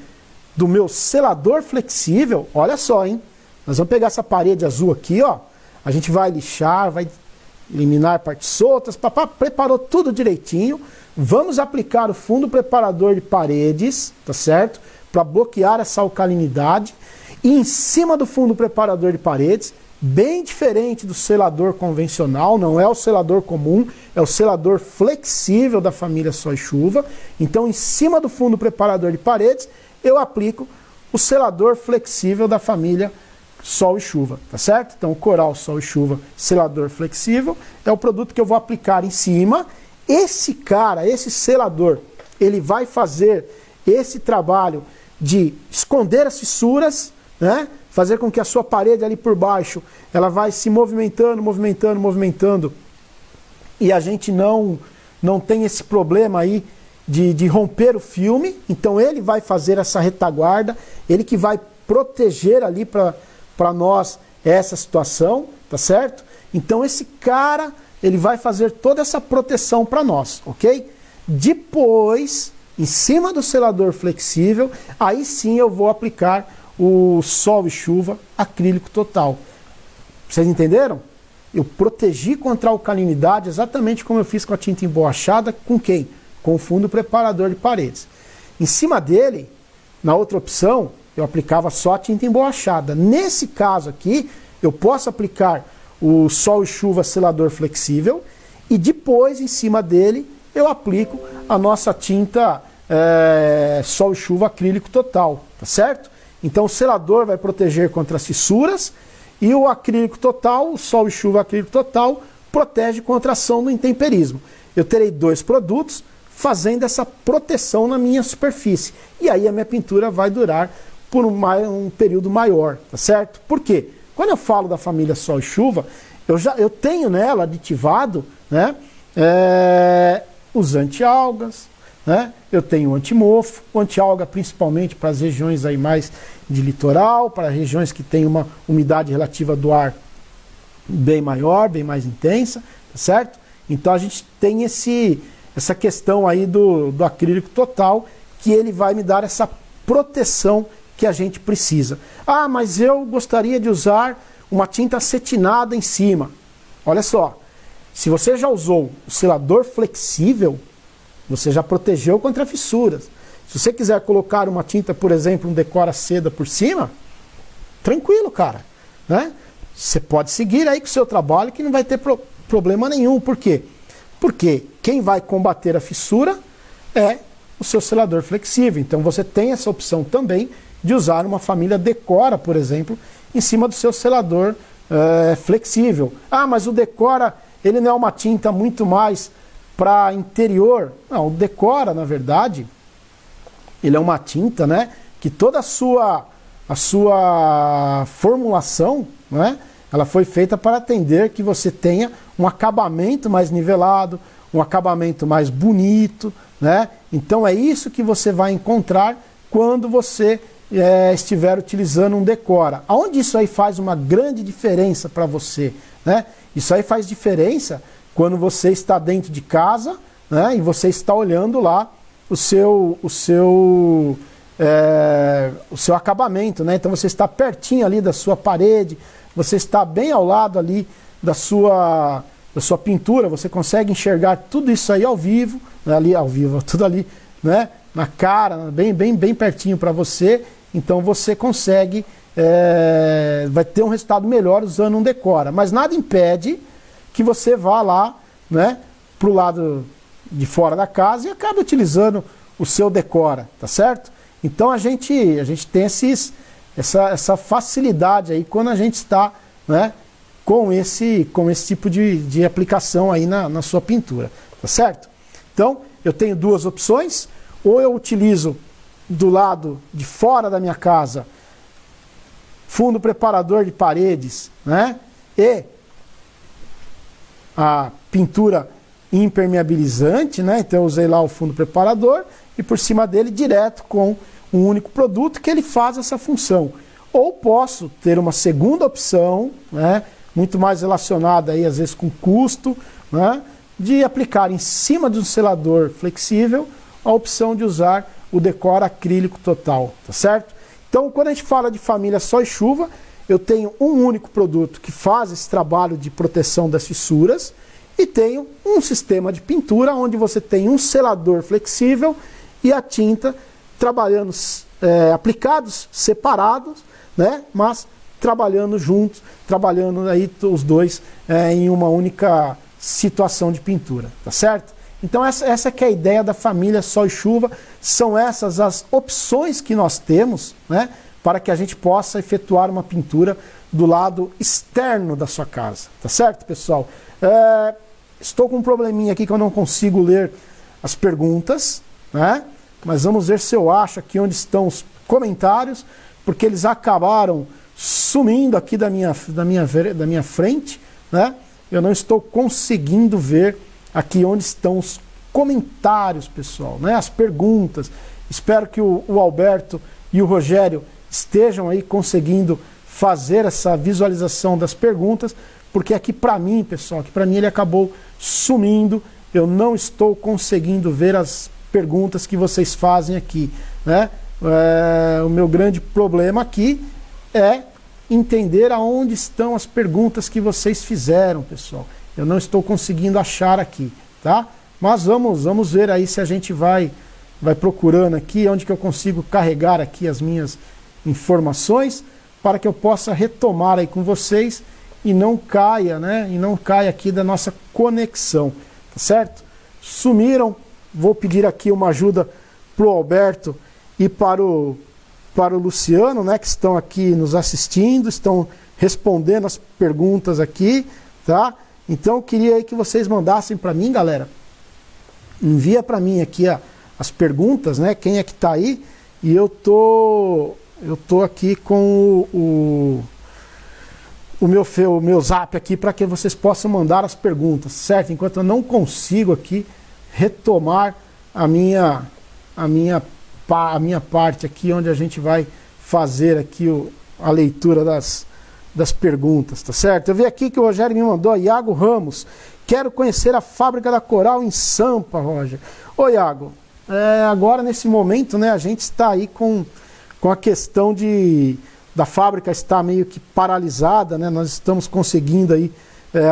do meu selador flexível, olha só, hein? Nós vamos pegar essa parede azul aqui, ó, a gente vai lixar, vai eliminar partes soltas, papá, preparou tudo direitinho, vamos aplicar o fundo preparador de paredes, tá certo? Para bloquear essa alcalinidade. E em cima do fundo preparador de paredes, bem diferente do selador convencional, não é o selador comum, é o selador flexível da família Sol e Chuva. Então, em cima do fundo preparador de paredes, eu aplico o selador flexível da família Sol e Chuva, tá certo? Então, o Coral Sol e Chuva selador flexível é o produto que eu vou aplicar em cima. Esse selador, ele vai fazer esse trabalho de esconder as fissuras, né? Fazer com que a sua parede ali por baixo, ela vai se movimentando, e a gente não tem esse problema aí de romper o filme. Então ele vai fazer essa retaguarda, ele que vai proteger ali para nós essa situação, tá certo? Então esse cara, ele vai fazer toda essa proteção para nós, ok? Depois, em cima do selador flexível, aí sim eu vou aplicar o sol e chuva acrílico total. Vocês entenderam? Eu protegi contra a alcalinidade exatamente como eu fiz com a tinta emborrachada. Com quem? Com o fundo preparador de paredes. Em cima dele, na outra opção, eu aplicava só a tinta emborrachada. Nesse caso aqui, eu posso aplicar o sol e chuva selador flexível e depois, em cima dele, eu aplico a nossa tinta sol e chuva acrílico total, tá certo? Então o selador vai proteger contra as fissuras e o acrílico total, o sol e chuva acrílico total, protege contra a ação do intemperismo. Eu terei dois produtos fazendo essa proteção na minha superfície. E aí a minha pintura vai durar por um período maior, tá certo? Por quê? Quando eu falo da família sol e chuva, eu tenho nela aditivado, né, os anti-algas, né? Eu tenho o antimofo, o anti-alga principalmente para as regiões aí mais de litoral, para regiões que tem uma umidade relativa do ar bem maior, bem mais intensa, tá certo? Então a gente tem essa questão aí do acrílico total, que ele vai me dar essa proteção que a gente precisa. Ah, mas eu gostaria de usar uma tinta acetinada em cima. Olha só, se você já usou o selador flexível, você já protegeu contra fissuras. Se você quiser colocar uma tinta, por exemplo, um Decora Seda por cima, tranquilo, cara, né? Você pode seguir aí com o seu trabalho que não vai ter problema nenhum. Por quê? Porque quem vai combater a fissura é o seu selador flexível. Então você tem essa opção também de usar uma família Decora, por exemplo, em cima do seu selador flexível. Ah, mas o Decora, ele não é uma tinta muito mais para interior. Não, o Decora, na verdade, ele é uma tinta, né, que toda a sua formulação, né, ela foi feita para atender que você tenha um acabamento mais nivelado, um acabamento mais bonito, né? Então é isso que você vai encontrar quando você estiver utilizando um Decora. Aonde isso aí faz uma grande diferença para você, né? Isso aí faz diferença quando você está dentro de casa, né, e você está olhando lá o seu acabamento, né? Então você está pertinho ali da sua parede, você está bem ao lado ali da sua pintura, você consegue enxergar tudo isso aí ao vivo, né? Ali ao vivo, tudo ali, né? Na cara, bem pertinho para você. Então você consegue, vai ter um resultado melhor usando um Decora, mas nada impede que você vá lá, né, para o lado de fora da casa e acabe utilizando o seu Decora, tá certo? Então a gente tem essa facilidade aí quando a gente está, né, com esse tipo de aplicação aí na sua pintura, tá certo? Então eu tenho duas opções: ou eu utilizo do lado de fora da minha casa fundo preparador de paredes, né, e a pintura impermeabilizante, né? Então eu usei lá o fundo preparador e por cima dele direto com um único produto que ele faz essa função. Ou posso ter uma segunda opção, né, muito mais relacionada aí às vezes com custo, né, de aplicar em cima de um selador flexível a opção de usar o Decora acrílico total, tá certo? Então quando a gente fala de família Sol e Chuva, eu tenho um único produto que faz esse trabalho de proteção das fissuras e tenho um sistema de pintura onde você tem um selador flexível e a tinta trabalhando, aplicados separados, né, mas trabalhando juntos, trabalhando aí os dois em uma única situação de pintura, tá certo? Então essa que é a ideia da família Sol e Chuva, são essas as opções que nós temos, né, para que a gente possa efetuar uma pintura do lado externo da sua casa, tá certo, pessoal? Estou com um probleminha aqui que eu não consigo ler as perguntas, né? Mas vamos ver se eu acho aqui onde estão os comentários, porque eles acabaram sumindo aqui da minha frente, né? Eu não estou conseguindo ver aqui onde estão os comentários, pessoal, né? As perguntas. Espero que o Alberto e o Rogério estejam aí conseguindo fazer essa visualização das perguntas, porque aqui para mim, pessoal, aqui para mim ele acabou sumindo. Eu não estou conseguindo ver as perguntas que vocês fazem aqui, né? O meu grande problema aqui é entender aonde estão as perguntas que vocês fizeram, pessoal. Eu não estou conseguindo achar aqui, tá? Mas vamos ver aí se a gente vai procurando aqui, onde que eu consigo carregar aqui as minhas informações, para que eu possa retomar aí com vocês e não caia, né? E não caia aqui da nossa conexão, tá certo? Sumiram. Vou pedir aqui uma ajuda para o Alberto e para o Luciano, né? Que estão aqui nos assistindo, estão respondendo as perguntas aqui, tá? Então eu queria aí que vocês mandassem para mim, galera. Envia para mim aqui as perguntas, né? Quem é que está aí? E eu tô aqui com o meu zap aqui para que vocês possam mandar as perguntas, certo? Enquanto eu não consigo aqui retomar a minha parte aqui, onde a gente vai fazer aqui a leitura das perguntas, tá certo? Eu vi aqui que o Rogério me mandou, Iago Ramos, quero conhecer a fábrica da Coral em Sampa, Roger. Ô Iago, agora nesse momento, né, a gente está aí com a questão da fábrica estar meio que paralisada, né? Nós estamos conseguindo aí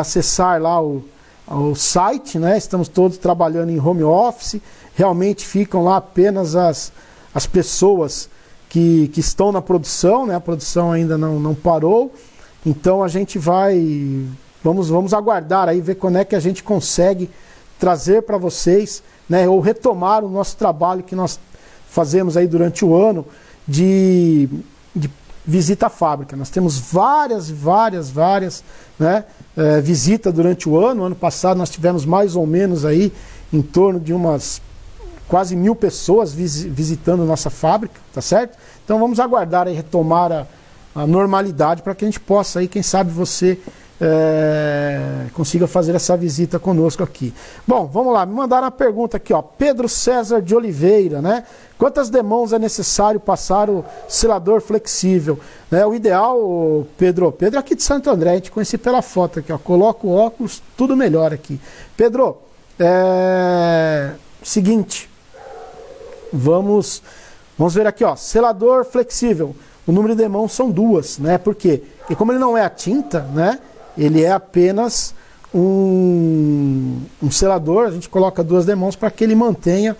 acessar lá o site, né? Estamos todos trabalhando em home office, realmente ficam lá apenas as pessoas que estão na produção, né? A produção ainda não parou, então a gente vamos aguardar aí, ver quando é que a gente consegue trazer para vocês, né? Ou retomar o nosso trabalho que nós fazemos aí durante o ano de visita à fábrica. Nós temos várias, né, visitas durante o ano. Ano passado nós tivemos mais ou menos aí em torno de umas quase 1000 pessoas visitando nossa fábrica, tá certo? Então vamos aguardar aí retomar a normalidade para que a gente possa aí, quem sabe você consiga fazer essa visita conosco aqui. Bom, vamos lá, me mandaram uma pergunta aqui, ó, Pedro César de Oliveira, né? Quantas demãos é necessário passar o selador flexível? O ideal, Pedro aqui de Santo André, a gente conheci pela foto aqui, ó, coloca o óculos, tudo melhor aqui. Pedro, seguinte, vamos ver aqui, ó, selador flexível. O número de demãos são 2, né? Por quê? Porque como ele não é a tinta, né? Ele é apenas um selador, a gente coloca 2 demãos para que ele mantenha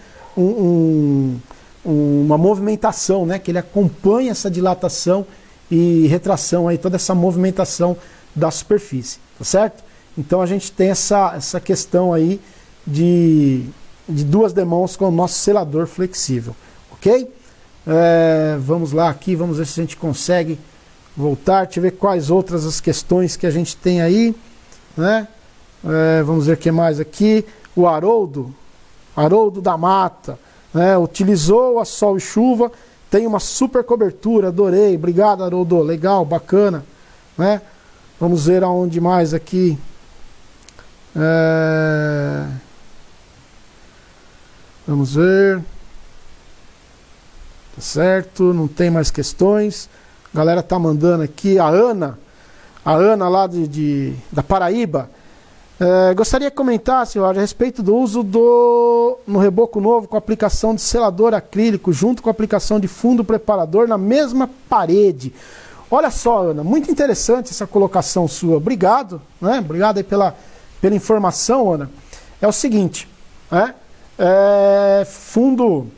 uma movimentação, né? Que ele acompanhe essa dilatação e retração, aí, toda essa movimentação da superfície, tá certo? Então a gente tem essa questão aí de 2 demãos com o nosso selador flexível, ok? Vamos lá aqui, vamos ver se a gente consegue voltar, deixa eu ver quais outras as questões que a gente tem aí, né? Vamos ver o que mais aqui. O Haroldo da Mata, né? Utilizou a sol e chuva, tem uma super cobertura, adorei, obrigado Haroldo, legal, bacana, né? Vamos ver aonde mais aqui. Vamos ver. Tá certo, não tem mais questões. A galera tá mandando aqui. A Ana lá da Paraíba. Gostaria de comentar, senhor, a respeito do uso no reboco novo com aplicação de selador acrílico junto com a aplicação de fundo preparador na mesma parede. Olha só, Ana, muito interessante essa colocação sua. Obrigado, né? Obrigado aí pela informação, Ana. É o seguinte, né? Fundo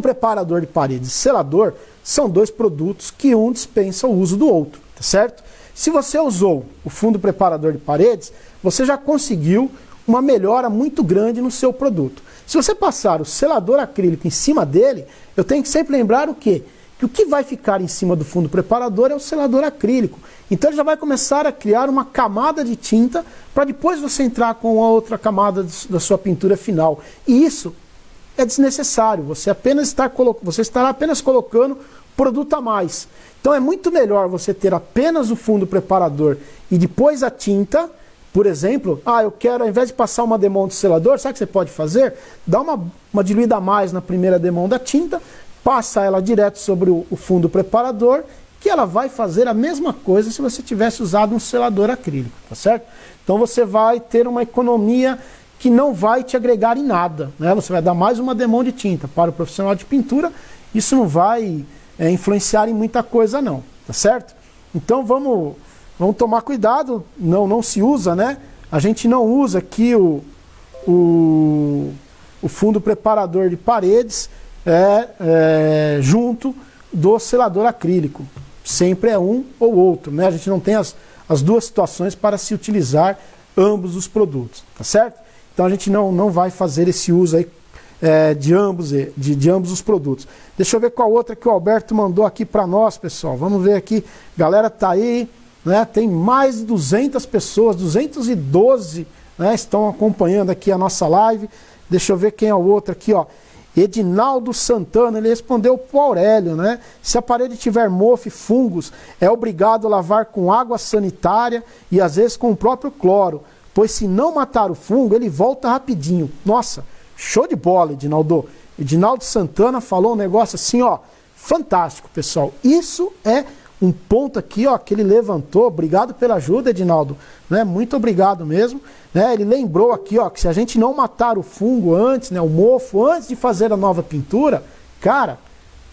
preparador de parede e selador são 2 produtos que um dispensa o uso do outro, tá certo? Se você usou o fundo preparador de paredes, você já conseguiu uma melhora muito grande no seu produto. Se você passar o selador acrílico em cima dele, eu tenho que sempre lembrar o quê? Que o que vai ficar em cima do fundo preparador é o selador acrílico. Então ele já vai começar a criar uma camada de tinta para depois você entrar com a outra camada da sua pintura final. E isso é desnecessário, você estará apenas colocando produto a mais. Então é muito melhor você ter apenas o fundo preparador e depois a tinta. Por exemplo, eu quero, ao invés de passar uma demão de selador, sabe o que você pode fazer? Dá uma diluída a mais na primeira demão da tinta, passa ela direto sobre o fundo preparador, que ela vai fazer a mesma coisa se você tivesse usado um selador acrílico, tá certo? Então você vai ter uma economia que não vai te agregar em nada, né? Você vai dar mais uma demão de tinta para o profissional de pintura, isso não vai influenciar em muita coisa não, tá certo? Então vamos tomar cuidado, não se usa, né? A gente não usa aqui o fundo preparador de paredes junto do selador acrílico. Sempre é um ou outro, né? A gente não tem as 2 situações para se utilizar ambos os produtos, tá certo? Então a gente não vai fazer esse uso aí de ambos os produtos. Deixa eu ver qual outra que o Alberto mandou aqui para nós, pessoal. Vamos ver aqui. Galera tá aí, né? Tem mais de 200 pessoas, 212, né? Estão acompanhando aqui a nossa live. Deixa eu ver quem é o outro aqui, ó. Edinaldo Santana, ele respondeu para o Aurélio, né? Se a parede tiver mofo e fungos, é obrigado a lavar com água sanitária e às vezes com o próprio cloro, pois se não matar o fungo, ele volta rapidinho. Nossa, show de bola, Edinaldo. Edinaldo Santana falou um negócio assim, ó, fantástico, pessoal. Isso é um ponto aqui, ó, que ele levantou. Obrigado pela ajuda, Edinaldo, né? Muito obrigado mesmo, né? Ele lembrou aqui, ó, que se a gente não matar o fungo antes, né, o mofo antes de fazer a nova pintura, cara,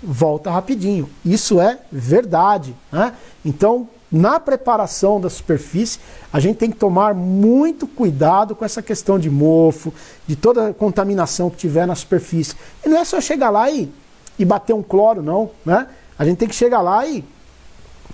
volta rapidinho. Isso é verdade, né? Então, na preparação da superfície, a gente tem que tomar muito cuidado com essa questão de mofo, de toda a contaminação que tiver na superfície. E não é só chegar lá e bater um cloro, não, né? A gente tem que chegar lá e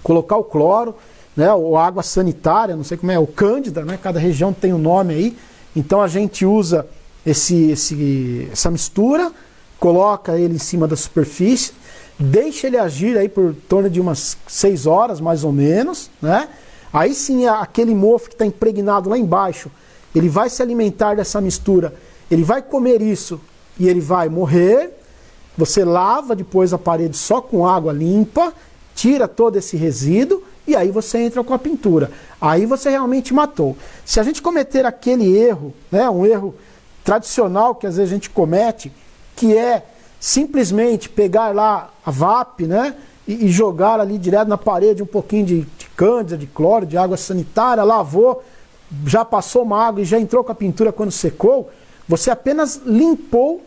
colocar o cloro, né, ou água sanitária, não sei como é, o cândida, né, cada região tem um nome aí. Então a gente usa essa mistura, coloca ele em cima da superfície, deixa ele agir aí por torno de umas 6 horas, mais ou menos, né? Aí sim, aquele mofo que está impregnado lá embaixo, ele vai se alimentar dessa mistura, ele vai comer isso e ele vai morrer. Você lava depois a parede só com água limpa, tira todo esse resíduo e aí você entra com a pintura. Aí você realmente matou. Se a gente cometer aquele erro, né, um erro tradicional que às vezes a gente comete, que é simplesmente pegar lá a VAP, né, e jogar ali direto na parede um pouquinho de cândida, de cloro, de água sanitária, lavou, já passou uma água e já entrou com a pintura quando secou, você apenas limpou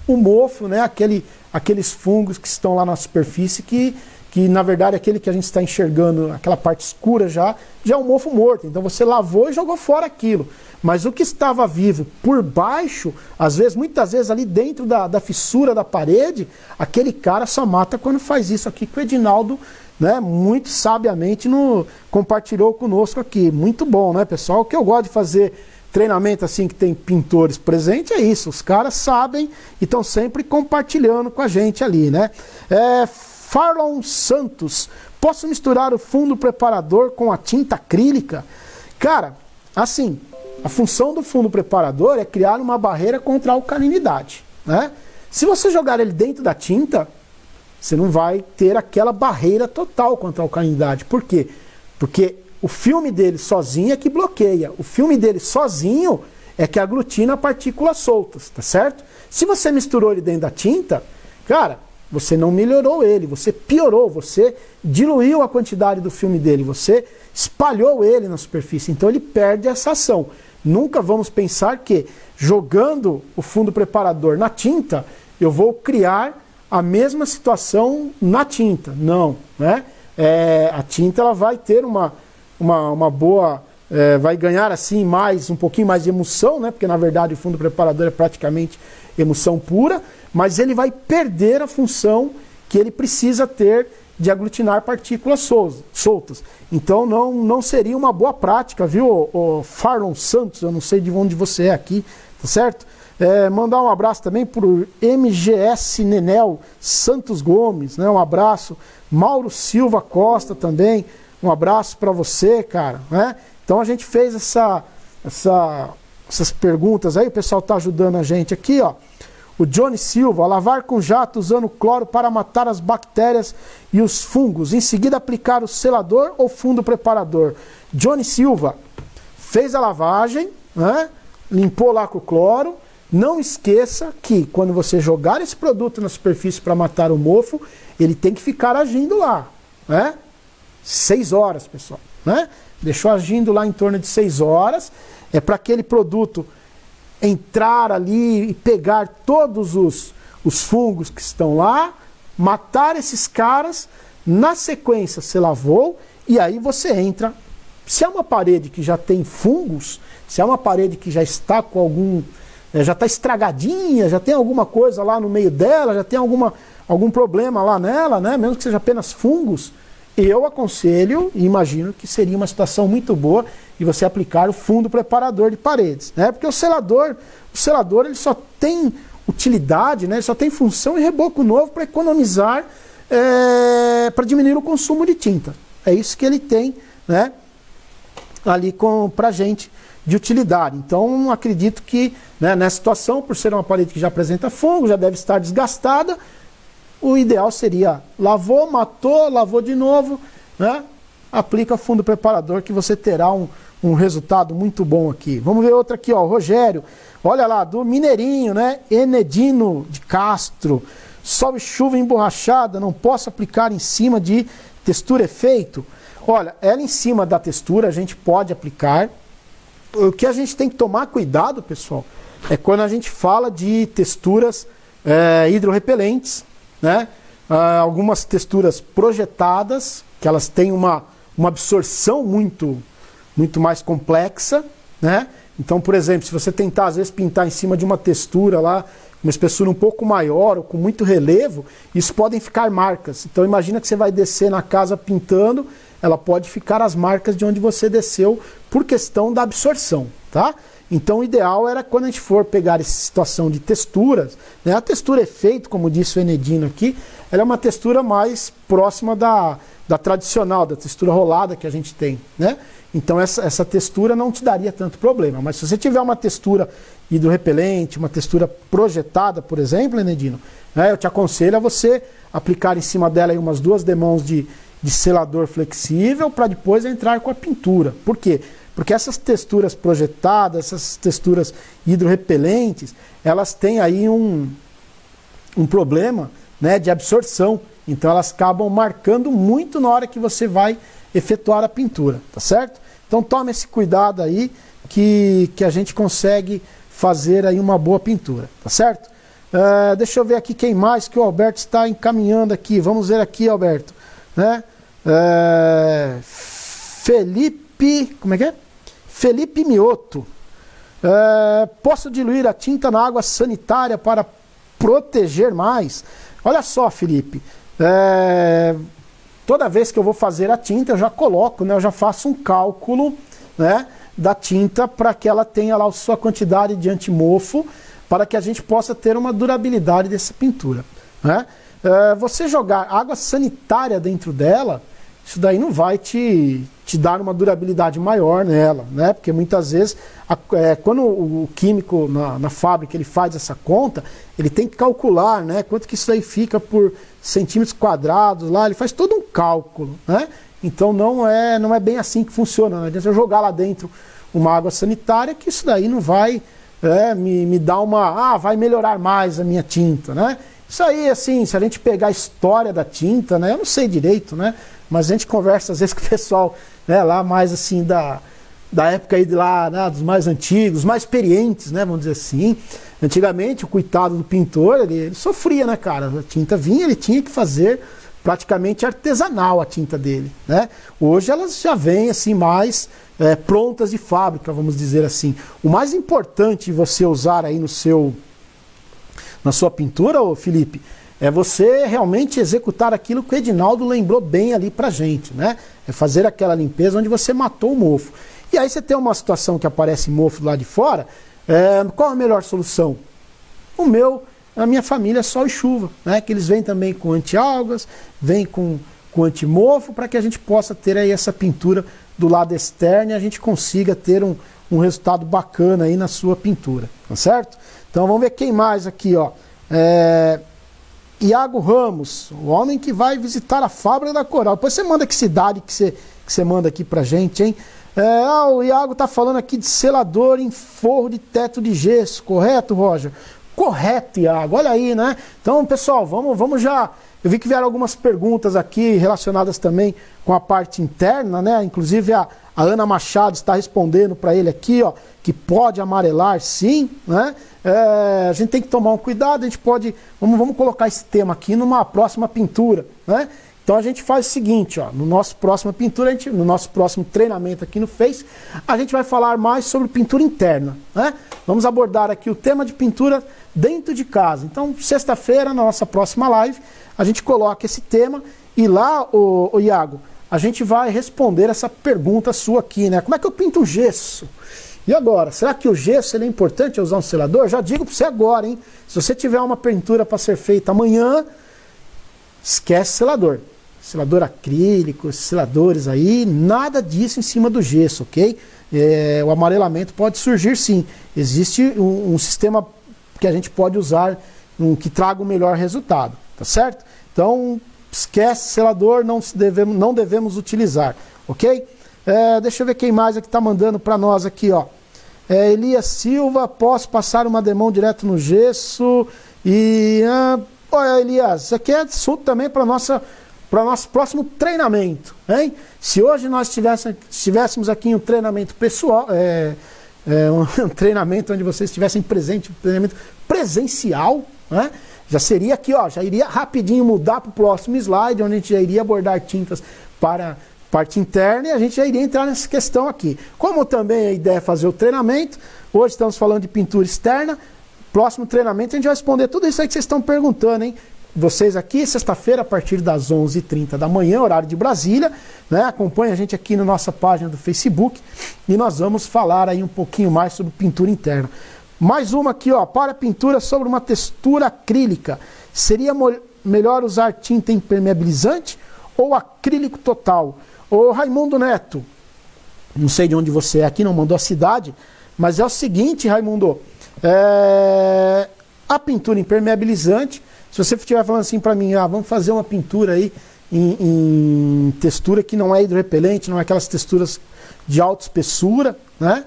o mofo, né? Aqueles fungos que estão lá na superfície que na verdade aquele que a gente está enxergando, aquela parte escura já é um mofo morto. Então você lavou e jogou fora aquilo. Mas o que estava vivo por baixo, às vezes, muitas vezes ali dentro da fissura da parede, aquele cara só mata quando faz isso aqui que o Edinaldo, né, muito sabiamente compartilhou conosco aqui. Muito bom, né, pessoal? O que eu gosto de fazer treinamento assim que tem pintores presentes é isso. Os caras sabem e estão sempre compartilhando com a gente ali, né? Farlon Santos, posso misturar o fundo preparador com a tinta acrílica? Cara, assim, a função do fundo preparador é criar uma barreira contra a alcalinidade, né? Se você jogar ele dentro da tinta, você não vai ter aquela barreira total contra a alcalinidade. Por quê? Porque o filme dele sozinho é que bloqueia. O filme dele sozinho é que aglutina partículas soltas, tá certo? Se você misturou ele dentro da tinta, cara, você não melhorou ele, você piorou, você diluiu a quantidade do filme dele, você espalhou ele na superfície, então ele perde essa ação. Nunca vamos pensar que jogando o fundo preparador na tinta, eu vou criar a mesma situação na tinta. Não, né? A tinta ela vai ter uma boa... vai ganhar assim um pouquinho mais de emulsão, né? Porque na verdade o fundo preparador é praticamente emulsão pura, mas ele vai perder a função que ele precisa ter de aglutinar partículas soltas. Então não seria uma boa prática, viu, o Farlon Santos? Eu não sei de onde você é aqui, tá certo? Mandar um abraço também para o MGS Nenel Santos Gomes, né? Um abraço. Mauro Silva Costa também, um abraço para você, cara, né? Então a gente fez essas perguntas aí, o pessoal está ajudando a gente aqui, ó. O Johnny Silva, lavar com jato usando cloro para matar as bactérias e os fungos. Em seguida aplicar o selador ou fundo preparador. Johnny Silva, fez a lavagem, né? Limpou lá com o cloro. Não esqueça que quando você jogar esse produto na superfície para matar o mofo, ele tem que ficar agindo lá, né? 6 horas, pessoal, né? Deixou agindo lá em torno de 6 horas. É para aquele produto entrar ali e pegar todos os fungos que estão lá, matar esses caras, na sequência você lavou e aí você entra. Se é uma parede que já tem fungos, se é uma parede que já está com já está estragadinha, já tem alguma coisa lá no meio dela, já tem algum problema lá nela, né? Mesmo que seja apenas fungos, eu aconselho e imagino que seria uma situação muito boa de você aplicar o fundo preparador de paredes, né? Porque o selador ele só tem utilidade, né? Ele só tem função e reboco novo para economizar, para diminuir o consumo de tinta. É isso que ele tem, né? Ali para a gente de utilidade. Então acredito que, né, nessa situação, por ser uma parede que já apresenta fungo, já deve estar desgastada, o ideal seria lavou, matou, lavou de novo, né? Aplica fundo preparador que você terá um resultado muito bom aqui. Vamos ver outra aqui, ó, o Rogério, olha lá, do Mineirinho, né? Enedino de Castro, sol e chuva emborrachada, não posso aplicar em cima de textura efeito? Olha, ela em cima da textura a gente pode aplicar. O que a gente tem que tomar cuidado, pessoal, é quando a gente fala de texturas hidrorrepelentes, né? Algumas texturas projetadas, que elas têm uma absorção muito mais complexa, né? Então, por exemplo, se você tentar às vezes pintar em cima de uma textura lá, uma espessura um pouco maior ou com muito relevo, isso podem ficar marcas. Então imagina que você vai descer na casa pintando, ela pode ficar as marcas de onde você desceu por questão da absorção, tá? Então o ideal era quando a gente for pegar essa situação de texturas, né? A textura efeito, como disse o Enedino aqui, ela é uma textura mais próxima da tradicional, da textura rolada que a gente tem, né? Então essa textura não te daria tanto problema. Mas se você tiver uma textura hidrorrepelente, uma textura projetada, por exemplo, Enedino, né, eu te aconselho a você aplicar em cima dela aí umas 2 demãos de selador flexível para depois entrar com a pintura. Por quê? Porque essas texturas projetadas, essas texturas hidrorrepelentes, elas têm aí um problema, né, de absorção. Então elas acabam marcando muito na hora que você vai efetuar a pintura, tá certo? Então tome esse cuidado aí que a gente consegue fazer aí uma boa pintura, tá certo? Deixa eu ver aqui quem mais que o Alberto está encaminhando aqui. Vamos ver aqui, Alberto. Né? Felipe, como é que é? Felipe Mioto. Posso diluir a tinta na água sanitária para proteger mais? Olha só, Felipe. Toda vez que eu vou fazer a tinta, eu já coloco, né? Eu já faço um cálculo, né, da tinta para que ela tenha lá a sua quantidade de antimofo, para que a gente possa ter uma durabilidade dessa pintura, né? Você jogar água sanitária dentro dela, isso daí não vai te dar uma durabilidade maior nela, né? Porque muitas vezes, quando o químico na fábrica ele faz essa conta, ele tem que calcular, né, quanto que isso aí fica por centímetros quadrados lá, ele faz todo um cálculo, né? Então não é bem assim que funciona. Não adianta eu jogar lá dentro uma água sanitária, que isso daí não vai me dar vai melhorar mais a minha tinta, né? Isso aí, assim, se a gente pegar a história da tinta, né, eu não sei direito, né, mas a gente conversa às vezes com o pessoal, né, lá mais assim da época aí de lá, né, dos mais antigos, mais experientes, né, vamos dizer assim. Antigamente o coitado do pintor, ele sofria, né, cara? A tinta vinha, ele tinha que fazer praticamente artesanal a tinta dele, né? Hoje elas já vêm assim mais prontas de fábrica, vamos dizer assim. O mais importante você usar aí na sua pintura, ô Felipe, é você realmente executar aquilo que o Edinaldo lembrou bem ali pra gente, né? É fazer aquela limpeza onde você matou o mofo. E aí você tem uma situação que aparece mofo lá de fora, qual a melhor solução? A minha família é sol e chuva, né? Que eles vêm também com anti-algas, vêm com antimofo, para que a gente possa ter aí essa pintura do lado externo e a gente consiga ter um resultado bacana aí na sua pintura, tá certo? Então vamos ver quem mais aqui, ó. Iago Ramos, o homem que vai visitar a fábrica da Coral. Depois você manda que cidade que você manda aqui pra gente, hein? O Iago tá falando aqui de selador em forro de teto de gesso, correto, Roger? Correto, Iago, olha aí, né? Então, pessoal, vamos já... Eu vi que vieram algumas perguntas aqui relacionadas também com a parte interna, né? Inclusive a Ana Machado está respondendo para ele aqui, ó, que pode amarelar sim, né? A gente tem que tomar um cuidado, a gente pode... Vamos colocar esse tema aqui numa próxima pintura, né? Então a gente faz o seguinte, ó, no nosso próximo pintura, no nosso próximo treinamento aqui no Face, a gente vai falar mais sobre pintura interna, né? Vamos abordar aqui o tema de pintura dentro de casa. Então, sexta-feira, na nossa próxima live, a gente coloca esse tema e lá, o Iago, a gente vai responder essa pergunta sua aqui, né? Como é que eu pinto o gesso? E agora, será que o gesso ele é importante usar um selador? Já digo para você agora, hein? Se você tiver uma pintura para ser feita amanhã, esquece selador. Selador acrílico, seladores aí, nada disso em cima do gesso, ok? O amarelamento pode surgir sim. Existe um sistema que a gente pode usar que traga um melhor resultado, tá certo? Então, esquece selador, não devemos utilizar, ok? Deixa eu ver quem mais aqui está mandando para nós aqui, ó. Elias Silva, posso passar uma demão direto no gesso? Olha, Elias, isso aqui é assunto também para o nosso próximo treinamento, hein? Se hoje nós estivéssemos aqui em um treinamento pessoal, um treinamento onde vocês estivessem presentes, um treinamento presencial, né? Já seria aqui, ó, já iria rapidinho mudar para o próximo slide, onde a gente já iria abordar tintas para parte interna e a gente já iria entrar nessa questão aqui. Como também a ideia é fazer o treinamento, hoje estamos falando de pintura externa, próximo treinamento a gente vai responder tudo isso aí que vocês estão perguntando, hein? Vocês aqui, sexta-feira, a partir das 11h30 da manhã, horário de Brasília, né? Acompanhe a gente aqui na nossa página do Facebook e nós vamos falar aí um pouquinho mais sobre pintura interna. Mais uma aqui, ó, para pintura sobre uma textura acrílica. Seria melhor usar tinta impermeabilizante ou acrílico total? Ô Raimundo Neto, não sei de onde você é aqui, não mandou a cidade, mas é o seguinte, Raimundo, a pintura impermeabilizante, se você estiver falando assim para mim, vamos fazer uma pintura aí em textura que não é hidrorrepelente, não é aquelas texturas de alta espessura, né?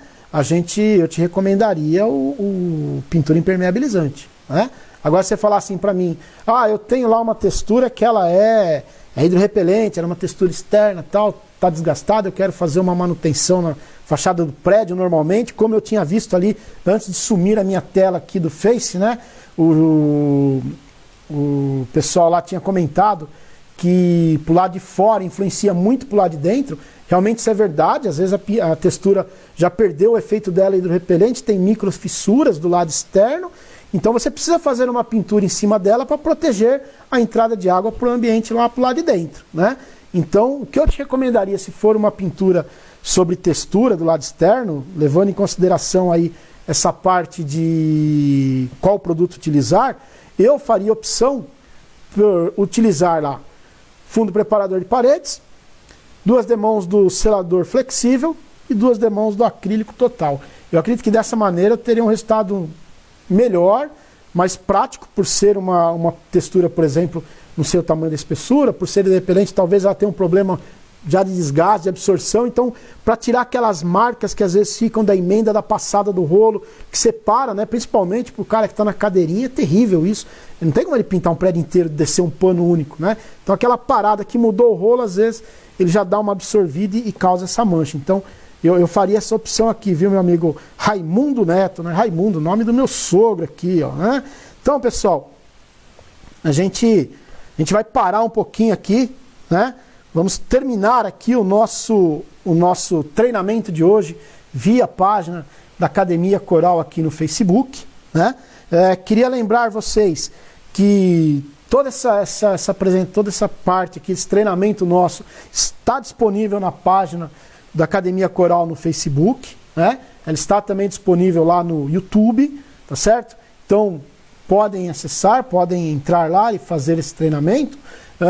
Eu te recomendaria o pintura impermeabilizante, né? Agora você falar assim para mim, eu tenho lá uma textura que ela é hidrorrepelente, ela é uma textura externa, tal, está desgastada, eu quero fazer uma manutenção na fachada do prédio normalmente, como eu tinha visto ali antes de sumir a minha tela aqui do Face, né? O pessoal lá tinha comentado que pro lado de fora influencia muito pro lado de dentro. Realmente isso é verdade, às vezes a textura já perdeu o efeito dela hidrorrepelente, tem micro fissuras do lado externo, então você precisa fazer uma pintura em cima dela para proteger a entrada de água para o ambiente lá pro lado de dentro, né? Então, o que eu te recomendaria, se for uma pintura sobre textura do lado externo, levando em consideração aí essa parte de qual produto utilizar, eu faria opção por utilizar lá fundo preparador de paredes, 2 demãos do selador flexível e 2 demãos do acrílico total. Eu acredito que dessa maneira eu teria um resultado melhor, mais prático, por ser uma textura, por exemplo, no seu tamanho de espessura, por ser repelente, talvez ela tenha um problema já de desgaste, de absorção. Então, para tirar aquelas marcas que às vezes ficam da emenda da passada do rolo, que separa, né, principalmente para o cara que está na cadeirinha, é terrível isso. Não tem como ele pintar um prédio inteiro e descer um pano único, né? Então, aquela parada que mudou o rolo, às vezes, ele já dá uma absorvida e causa essa mancha. Então, eu faria essa opção aqui, viu, meu amigo Raimundo Neto, né? Raimundo, nome do meu sogro aqui, ó, né? Então, pessoal, a gente vai parar um pouquinho aqui, né? Vamos terminar aqui o nosso treinamento de hoje via página da Academia Coral aqui no Facebook, né? Queria lembrar vocês que toda essa parte aqui, esse treinamento nosso, está disponível na página da Academia Coral no Facebook, né? Ela está também disponível lá no YouTube, tá certo? Então, podem acessar, podem entrar lá e fazer esse treinamento.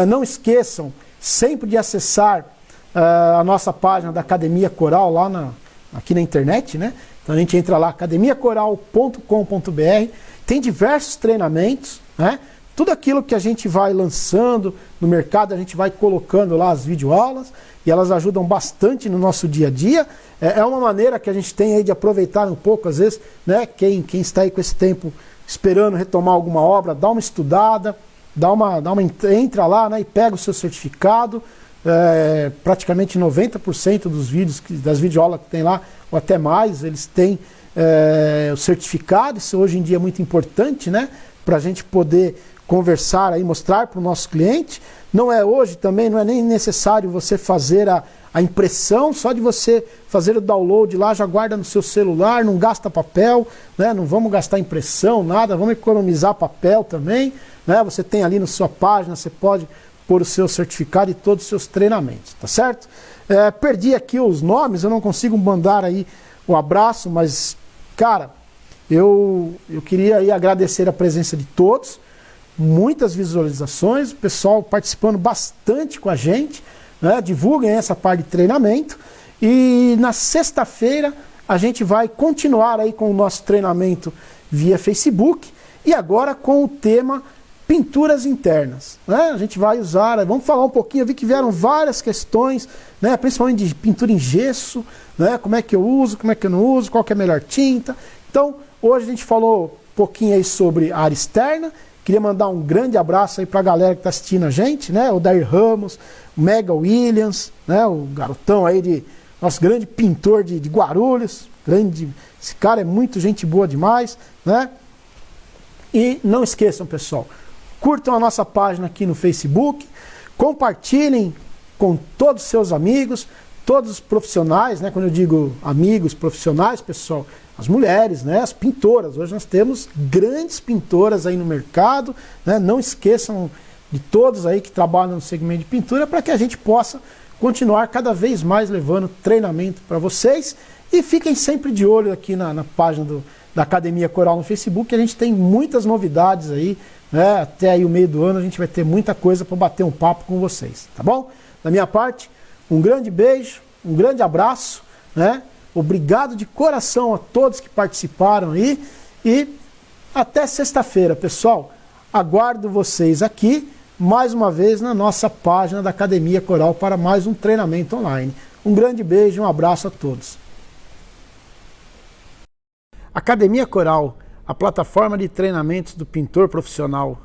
Não esqueçam sempre de acessar a nossa página da Academia Coral lá aqui na internet, né? Então a gente entra lá, academiacoral.com.br, tem diversos treinamentos, né? Tudo aquilo que a gente vai lançando no mercado, a gente vai colocando lá as videoaulas, e elas ajudam bastante no nosso dia a dia. É uma maneira que a gente tem aí de aproveitar um pouco, às vezes, né? Quem está aí com esse tempo esperando retomar alguma obra, dá uma estudada, entra lá, né, e pega o seu certificado. Praticamente 90% dos vídeos, das videoaulas que tem lá, ou até mais, eles têm o certificado. Isso hoje em dia é muito importante, né, para a gente poder conversar aí, mostrar para o nosso cliente. Não é hoje também, não é nem necessário você fazer a impressão, só de você fazer o download lá, já guarda no seu celular, não gasta papel, né? Não vamos gastar impressão, nada, vamos economizar papel também, né? Você tem ali na sua página, você pode pôr o seu certificado e todos os seus treinamentos, tá certo? Perdi aqui os nomes, eu não consigo mandar aí o abraço, mas, cara, eu queria aí agradecer a presença de todos, muitas visualizações, o pessoal participando bastante com a gente, né? Divulguem essa parte de treinamento, e na sexta-feira a gente vai continuar aí com o nosso treinamento via Facebook, e agora com o tema pinturas internas, né? A gente vai usar, vamos falar um pouquinho, eu vi que vieram várias questões, né? Principalmente de pintura em gesso, né? Como é que eu uso, como é que eu não uso, qual que é a melhor tinta. Então, hoje a gente falou um pouquinho aí sobre a área externa. Queria mandar um grande abraço aí para a galera que está assistindo a gente, né? O Dair Ramos, o Mega Williams, né? O garotão aí nosso grande pintor de Guarulhos, esse cara é muito gente boa demais, né? E não esqueçam, pessoal, curtam a nossa página aqui no Facebook, compartilhem com todos os seus amigos, todos os profissionais, né? Quando eu digo amigos, profissionais, pessoal, as mulheres, né? As pintoras. Hoje nós temos grandes pintoras aí no mercado, né? Não esqueçam de todos aí que trabalham no segmento de pintura, para que a gente possa continuar cada vez mais levando treinamento para vocês. E fiquem sempre de olho aqui na página da Academia Coral no Facebook, que a gente tem muitas novidades aí, né? Até aí o meio do ano a gente vai ter muita coisa para bater um papo com vocês, tá bom? Da minha parte, um grande beijo, um grande abraço, né? Obrigado de coração a todos que participaram aí, e até sexta-feira, pessoal. Aguardo vocês aqui mais uma vez na nossa página da Academia Coral para mais um treinamento online. Um grande beijo, um abraço a todos. Academia Coral, a plataforma de treinamentos do pintor profissional.